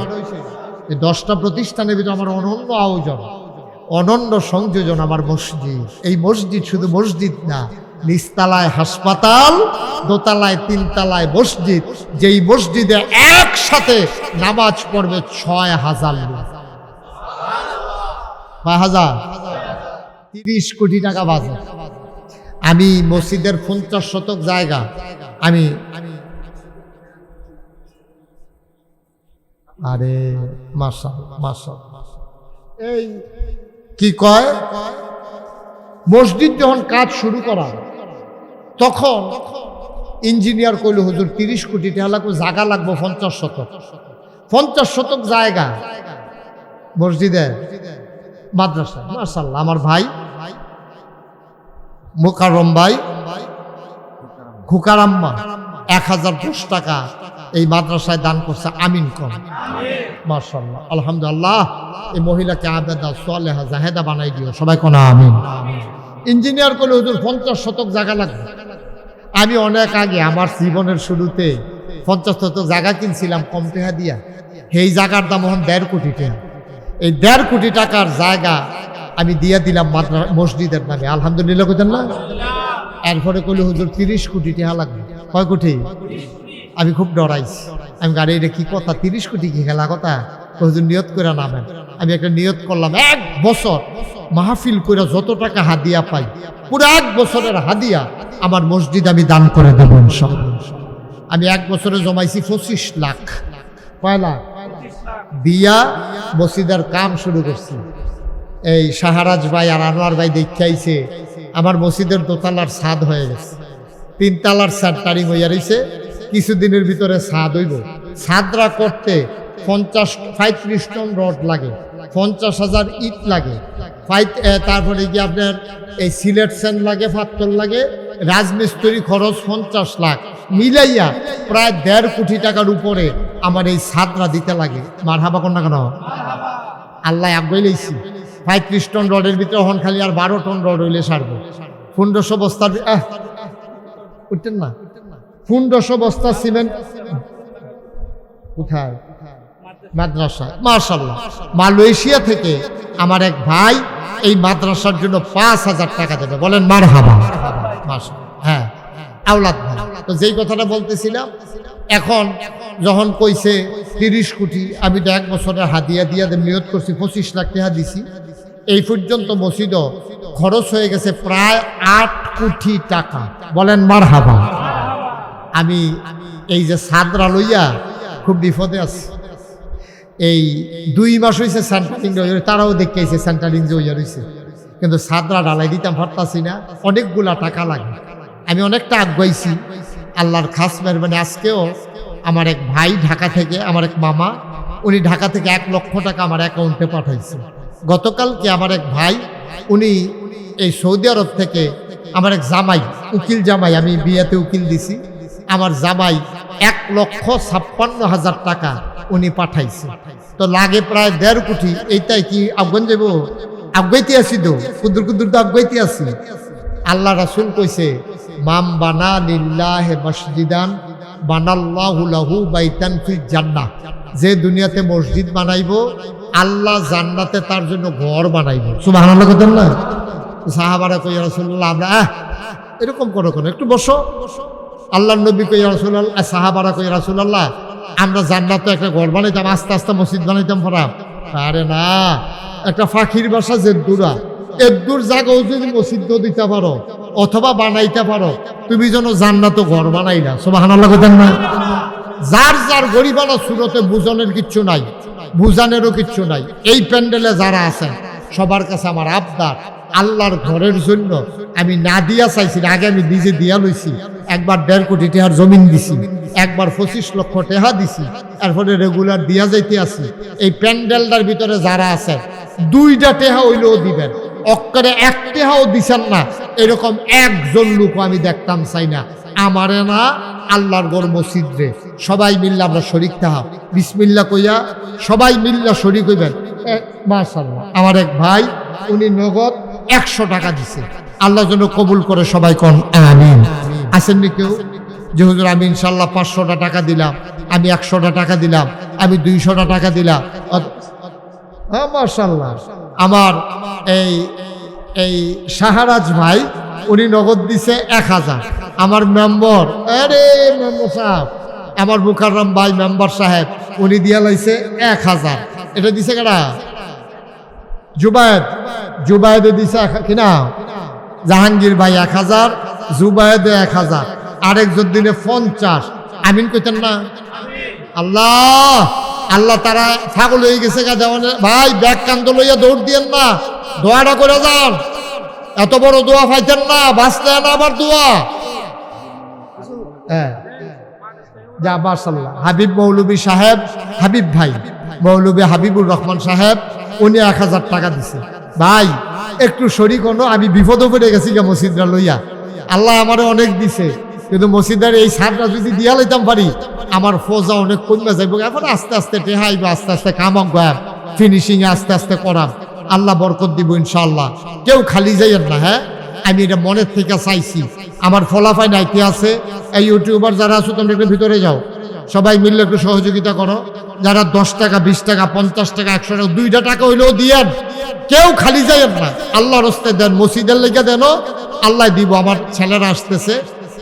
এই 10টা প্রতিষ্ঠানের ভিতরে আমার অনন্য আয়োজন, অনন্য সংযোজন আমার মসজিদ। এই মসজিদ শুধু মসজিদ না, নিচতলায় হাসপাতাল, দোতলায় 3 তলায় মসজিদ। যেই মসজিদে একসাথে নামাজ পড়বে 6000 লোক। 30 কোটি টাকা বাজার। আমি মসজিদের 50 শতক জায়গা, আমি আরে মাশাআল্লাহ, এই কি কয়, মসজিদ যখন কাজ শুরু করা তখন ইঞ্জিনিয়ার কইল, হুজুর 30 কোটি টাকা লাগবে, জায়গা লাগবে 50 শতক। 50 শতক জায়গা মসজিদের, মাদ্রাসা। মাশাআল্লাহ, আমার ভাই মোকাররম ভাই, খুকারাম্মা 1010 টাকা এই মাদ্রাসায় দান করছে। আমিন কর। মাশাআল্লাহ, আলহামদুলিল্লাহ। এই মহিলাকে আবেদা সালেহা জাহেদা বানাই দিও, সবাই কোন আমিন। ইঞ্জিনিয়ার করলে হুজুর 50 শতক জায়গা লাগবে। আমি অনেক আগে আমার জীবনের শুরুতে 50 শতক জায়গা কিনছিলাম কম টাকা দিয়া। এই জায়গার দাম এখন 1.5 কোটি টাকা। এই 1.5 কোটি টাকার জায়গা আমি দিয়া দিলাম মসজিদের নামে, আলহামদুলিল্লাহ কইতেন না? এরপরে কইলে হুজুর 30 কোটি টাকা লাগবে। কয় কোটি? আমি খুব ডরাইছি। আমি গাড়ি, এটা কি কথা, 30 কোটি কি খেলা কথা? হুজুর নিয়ত করে নামেন। আমি একটা নিয়ত করলাম, 1 বছর মাহফিল করে যত টাকা হাদিয়া পাই, পুরো 1 বছরের হাদিয়া আমার মসজিদ আমি দান করে দেব ইনশাআল্লাহ। আমি 1 বছরে জমাইছি 25 লাখ। কয় লাখ? দিয়া মসজিদের কাম শুরু করছি। এই শাহরাজ ভাই আর আনোয়ার ভাই দেখতে আইছে, আমার মসজিদের দোতলার ছাদ হয়ে গেছে, 3 তলার ছাদ টারিং হইয়া রয়েছে। কিছুদিনের ভিতরে ছাদ হইব। ছাদরা করতে 35 টন রড লাগে, 50,000 ইট লাগে, তারপরে কি আপনার এই সিলেট সেন লাগে, পাথর লাগে, রাজমিস্ত্রি খরচ 50 লাখ, মিলাইয়া প্রায় 1.5 কোটি টাকার উপরে আমার এই ছাদরা দিতে লাগে। মারহাবা কোন না কেন? আল্লাহ আগুই লইছি। 35 টন রডের ভিতরে হন খালি আর 12 টন রড হইলে সারবো। 1500 বস্তার উঠতেন না, 1500 বস্তা সিমেন্ট কোথায়? মাদ্রাসায়। মাশাআল্লাহ, মালয়েশিয়া থেকে আমার এক ভাই এই মাদ্রাসার জন্য 5000 টাকা দেবে। বলেন মারহাবা। মাশাআল্লাহ, হ্যাঁ, আওলাদ ভাই। তো যেই কথাটা বলতেছিলাম, এখন যখন কইছে 30 কোটি, আমি তো 1 বছরের হাদিয়া দিয়া নিয়ত করছি, 25 লাখ টাকা দিছি। এই পর্যন্ত মসজিদও খরচ হয়ে গেছে প্রায় 8 কোটি টাকা। বলেন মারহাবা। আমি এই যে ছাদরা লইয়া খুব বিপদে আছি। এই 2 মাস হয়েছে সেন্টারিং, তারাও দেখেছে সেন্টারিং যে হইয়া রয়েছে, কিন্তু ছাদরা ডালাই দিতাম পারতাছি না, অনেকগুলা টাকা লাগে। আমি অনেকটা আগাইছি, আল্লাহর খাস মেহরবানি। আজকেও আমার এক ভাই ঢাকা থেকে, আমার এক মামা, উনি ঢাকা থেকে 1 লক্ষ টাকা আমার অ্যাকাউন্টে পাঠাইছে। গতকালকে আমার এক ভাই, উনি এই সৌদি আরব থেকে, আমার এক জামাই, উকিল জামাই, আমি বিয়েতে উকিল দিছি, আমার জামাই 1,56,000 টাকা উনি পাঠাইছে। তো লাগে প্রায় 1.5 কোটি। এইটাই কি আফগান যাব? আফগাইতে আসি তো, কুদুর কুদুর তো আফগাইতে আসি। আল্লাহ রাসূল কইছে, মাম বানা লিল্লাহি মসজিদান বানাল্লাহু লাহু বাইতান ফিল জান্নাহ। যে দুনিয়াতে মসজিদ বানাইবো, আল্লাহ জান্নাতে তার জন্য ঘর বানাইবো। সুবহানাল্লাহ কইতেন না? সাহাবারা কই, ইয়া রাসূলুল্লাহ, আমরা এরকম করো কেন, একটু বসো। আল্লাহর নবী কই, ইয়া রাসূলুল্লাহ, সাহাবারা কই, ইয়া রাসূলুল্লাহ, আমরা জান্নাতে একটা ঘর বানাইতাম, আস্তে আস্তে মসজিদ বানাইতাম পড়া। আরে না, একটা ফাঁকির বাসা জেদ্দুরা, এদ্দুর জায়গাও যদি মসজিদ দিতে পারো অথবা বানাইতে পারো, তুমি যেন জান্নাতে ঘর বানাইলা। সুবহানাল্লাহ কইতেন না? যার যার গরিবানা সুরতে বুঝনের কিচ্ছু নাই, বুঝানেরও কিচ্ছু নাই। এই প্যান্ডেলে যারা আছেন সবার কাছে আমার আবদার, আল্লাহর ঘরের জন্য আমি না দিয়া চাইছি, আগে আমি নিজে দিয়া লইছি। একবার 1.5 কোটি টাকার জমিন দিছি, একবার 25 লক্ষ টাকা দিছি, এরপরে রেগুলার দিয়া যাইতে আছি। এই প্যান্ডেলটার ভিতরে যারা আছেন 2টা টাকা হইলেও দিবেন, অক্কারে 1 টাকাও দিছেন না এরকম একজন লোক আমি দেখতাম চাই না। আমারে না, আল্লাহর ঘর মসজিদ রে সবাই মিল্লা আমরা শরিক থাকা, বিসমিল্লাহ কইয়া সবাই মিল্লা শরিক হইবেন। মাশাআল্লাহ, আমার এক ভাই উনি নগদ 100 টাকা দিছে, আল্লাহ যেন কবুল করে, সবাই কোন আমিন। আসেননি কেউ যে হুজুর আমি ইনশাল্লাহ 500টা টাকা দিলাম, আমি 100টা টাকা দিলাম, আমি 200টা টাকা দিলাম। হ্যাঁ মাশাআল্লাহ, আমার এই শাহরাজ ভাই উনি নগদ দিছে 1000। আমার মেম্বার, আরে মেম্বার সাহেব, আমার মুকাররম ভাই মেম্বার সাহেব, উনি দিয়া লাইছে 1000। এটা দিছে কেনা? জুবায়েদে দিছে কিনা? জাহাঙ্গীর ভাই 1000, জুবায়েদে 1000, আরেকজন দিনে 50। আমিন কইতেন না? আল্লাহ আল্লাহ, তারা ছাগল হয়ে গেছে গা দেওয়ানে। ভাই ব্যাগ কান্দ লইয়া দৌড় দিয়েন না, দোয়াটা করে যান। এত বড় দোয়া পাইতেন না, বাঁচলেন না আবার দোয়া। হ্যাঁ যা মাশাআল্লাহ। হাবিব মৌলভী সাহেব, হাবিব ভাই মৌলভী হাবিবুর রহমান সাহেব, উনি 1000 টাকা দিছে। ভাই একটু শরীক হনো, আমি বিপদে পড়ে গেছি গা মসজিদরা লইয়া। আল্লাহ আমারে অনেক দিছে, কিন্তু মসজিদের এই সারটা যদি দিয়া লইতাম পারি আমার ফোজা অনেক কমে যাইব। এখন আস্তে আস্তে টেহাইব, আস্তে আস্তে কামক গায়, ফিনিশিং আস্তে আস্তে করাম, আল্লাহ বরকত দিব ইনশাআল্লাহ। কেউ খালি যাইয়েন না। হ্যাঁ, আমি এটা মনের থেকে চাইছি। আমার ফলাফাই নাইতে আছে, এই ইউটিউবার যারা আছো তোমরা একটু ভিতরে যাও, সবাই মিললে একটু সহযোগিতা করো। যারা 10 টাকা, 20 টাকা, 50 টাকা, 100 টাকা, 2টা টাকা হইলেও দিয়েন, কেউ খালি যাইয়েন না। আল্লাহর রাস্তায় দেন, মসজিদের লেগে দেন, আল্লাহ দিব। আমার ছেলেরা আসতেছে,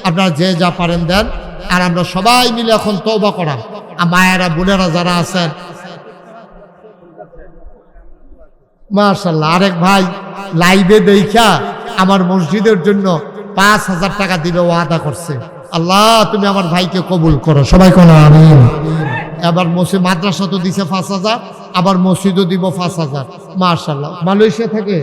আপনারা যে যা পারেন দেন। আর আমরা সবাই মিলে এখন তওবা করা, মায়েরা বোনেরা যারা আছেন মাশাআল্লাহ। আরেক ভাই লাইভে দেখা আমার মসজিদের জন্য 5000 টাকা দিবে ওয়াদা করছে। আল্লাহ তুমি আমার ভাইকে কবুল করো, সবাই কোন আমিন। এবার মসজিদ মাদ্রাসা তো দিছে 5000, আবার মসজিদও দিব 5000। মাশাআল্লাহ। মালয়েশিয়া থেকে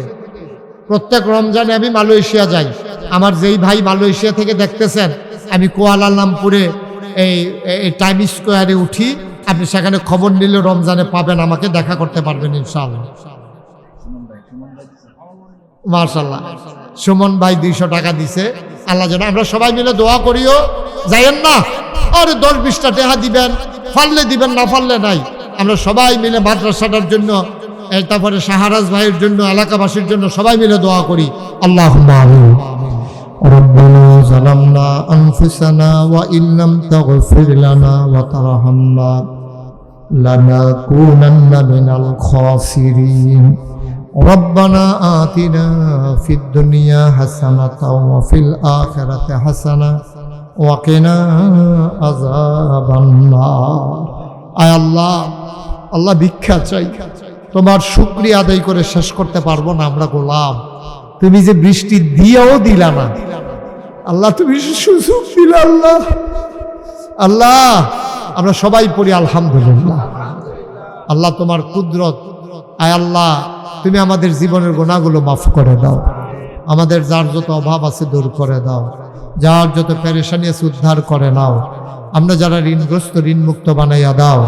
প্রত্যেক রমজানে আমি মালয়েশিয়া যাই। আমার যেই ভাই মালয়েশিয়া থেকে দেখতেছেন, আমি কুয়ালালামপুরে এই টাইম স্কোয়ারে উঠি, আপনি সেখানে খবর নিলে রমজানে পাবেন, আমাকে দেখা করতে পারবেন ইনশাআল্লাহ। মাশাআল্লাহ। সুমন ভাই 200 টাকা দিছে। আল্লাহ যেন আমরা সবাই মিলে দোয়া করিও, যাইয়েন না। আরে 10-20টা টাকা দিবেন, পারলে দিবেন, না পারলে নাই। আমরা সবাই মিলে মাদ্রাসাটার জন্য, তারপরে শাহরাজ ভাইয়ের জন্য, এলাকাবাসীর জন্য সবাই মিলে দোয়া করি। আল্লাহুম্মা আমিন। রব্বানা যালামনা আনফুসানা ওয়া ইল্লাম তাগফির লানা ওয়া তারহামনা লানাকুনান্না মিনাল খাসিরিন। রব্বানা আতিনা ফিদ দুনিয়া হাসানাতাও ওয়া ফিল আখিরাতি হাসানা ওয়া কিনা আযাবান নার। আয় আল্লাহ, আল্লাহ ভিক্ষা চাই, তোমার শুকরিয়া আদায় করে শেষ করতে পারবো না আমরা গোলাম। তুমি যে বৃষ্টি দিয়েও দিলা না আল্লাহ, তুমি সুযোগ দিলা আল্লাহ। আল্লাহ আমরা সবাই পড়ি আলহামদুলিল্লাহ। আল্লাহ তোমার কুদরত। আয় আল্লাহ তুমি আমাদের জীবনের গুনাহগুলো মাফ করে দাও, আমাদের যার যত অভাব আছে দূর করে দাও, যার যত পেরেশানি আছে উদ্ধার করে নাও। আমরা যারা ঋণগ্রস্ত ঋণমুক্ত বানাইয়া দাও,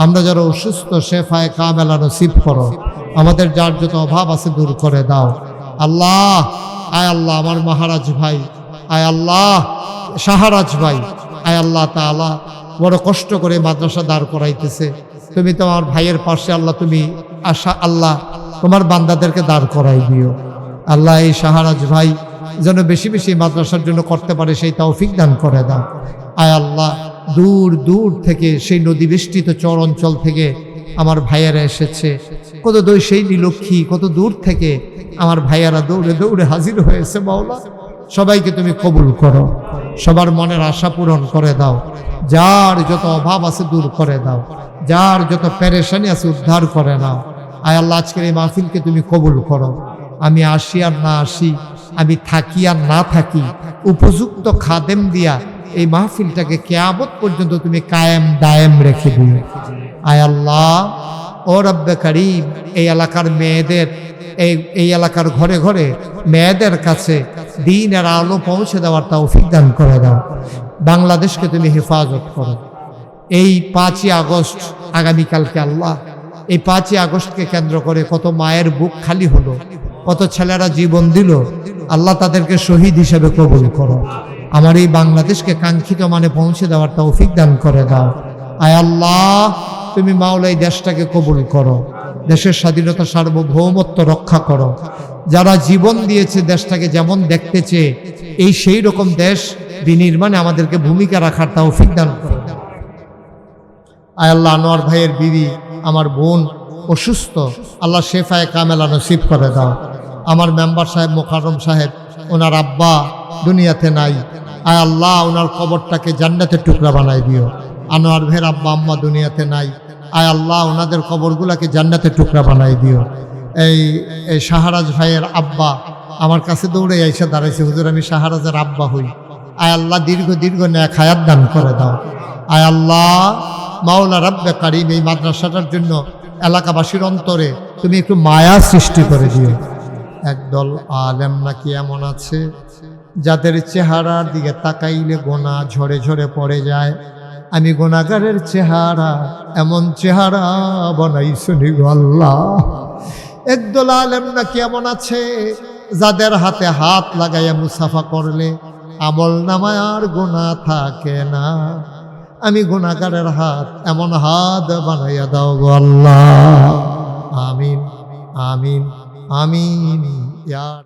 আমরা যারা অসুস্থ শেফায়ে কামেলা নসিব করো, আমাদের যার যত অভাব আছে দূর করে দাও। আল্লাহ আয় আল্লাহ আমার মহারাজ ভাই, আয় আল্লাহ শাহরাজ ভাই, আয় আল্লাহ তাআলা বড় কষ্ট করে মাদ্রাসা দাঁড় করাইতেছে। তুমি তো আমার ভাইয়ের পাশে আল্লাহ, তুমি আশা আল্লাহ তোমার বান্দাদেরকে দাঁড় করাই দিও। আল্লাহ এই শাহরাজ ভাই যেন বেশি বেশি মাদ্রাসার জন্য করতে পারে সেই তৌফিক দান করে দাও। আয় আল্লাহ দূর দূর থেকে সেই নদী বেষ্টিত চর অঞ্চল থেকে আমার ভাইয়েরা এসেছে, কত দূর সেই নীলক্ষী, কত দূর থেকে আমার ভাইয়েরা দৌড়ে দৌড়ে হাজির হয়েছে। মাওলা সবাইকে তুমি কবুল করো, সবার মনের আশা পূরণ করে দাও। যার যত অভাব আছে দূর করে দাও, যার যত পেরেশানি আছে উদ্ধার করে নাও। আয় আল্লাহ, আজকের এই মাহফিলকে তুমি কবুল করো। আমি আসি আর না আসি, আমি থাকি আর না থাকি, উপযুক্ত খাদেম দিয়া এই মাহফিলটাকে কিয়ামত পর্যন্ত তুমি কায়েম দায়েম রেখে দিও। আয় আল্লাহ, ও রব্বে করিম, এই এলাকার মেয়েদের, এই এলাকার ঘরে ঘরে মেয়েদের কাছে দ্বীনের আলো পৌঁছে দেওয়ার তৌফিক দান করে দাও। বাংলাদেশকে তুমি হেফাজত করো। এই 5ই আগস্ট আগামীকালকে আল্লাহ, এই 5ই আগস্টকে কেন্দ্র করে কত মায়ের বুক খালি হলো, কত ছেলেরা জীবন দিল। আল্লাহ, তাদেরকে শহীদ হিসেবে কবুল করো। আমার এই বাংলাদেশকে কাঙ্ক্ষিত মানে পৌঁছে দেওয়ার তৌফিক দান করে দাও। আয় আল্লাহ, তুমি মাওলা এই দেশটাকে কবুল করো, দেশের স্বাধীনতা সার্বভৌমত্ব রক্ষা করো। যারা জীবন দিয়েছে দেশটাকে যেমন দেখতে চেয়ে এই সেই রকম দেশ বিনির্মাণে আমাদেরকে ভূমিকা রাখার তৌফিক দান করো। আয় আল্লাহ, আনোয়ার ভাইয়ের বিবি আমার বোন অসুস্থ, আল্লাহ শেফায়ে কামেলা নসিব করে দাও। আমার মেম্বার সাহেব মোকাররম সাহেব, ওনার আব্বা দুনিয়াতে নাই। আয় আল্লাহ, ওনার কবরটাকে জান্নাতের টুকরা বানাই দিও। আনোয়ার ভাইয়ের আব্বা আম্মা দুনিয়াতে নাই। আয় আল্লাহ, ওনাদের কবরগুলাকে জান্নাতের টুকরা বানাই দিও। এই শাহরাজ ভাইয়ের আব্বা আমার কাছে দৌড়ে এসে দাঁড়াইছে, হুজুর আমি শাহরাজের আব্বা হই। আয় আল্লাহ, দীর্ঘ নেক হায়াত দান করে দাও। আয় আল্লাহ, মাওলা রব্বে কারিম, এই মাদ্রাসাটার জন্য এলাকাবাসীর অন্তরে তুমি একটু মায়া সৃষ্টি করে দিও। একদল আলেম নাকি এমন আছে যাদের চেহারার দিকে তাকাইলে গোনা ঝরে ঝরে পড়ে যায়। আমি গুনাহগারের চেহারা, এমন চেহারা বানাইছনি গো আল্লাহ। একদল আলেম নাকি এমন আছে যাদের হাতে হাত লাগাইয়া মুসাফা করলে আমল নামায় আর গুনাহ থাকে না। আমি গুনাহগারের হাত, এমন হাত বানাইয়া দাও গো আল্লাহ। আমিন আমিন আমিন ইয়া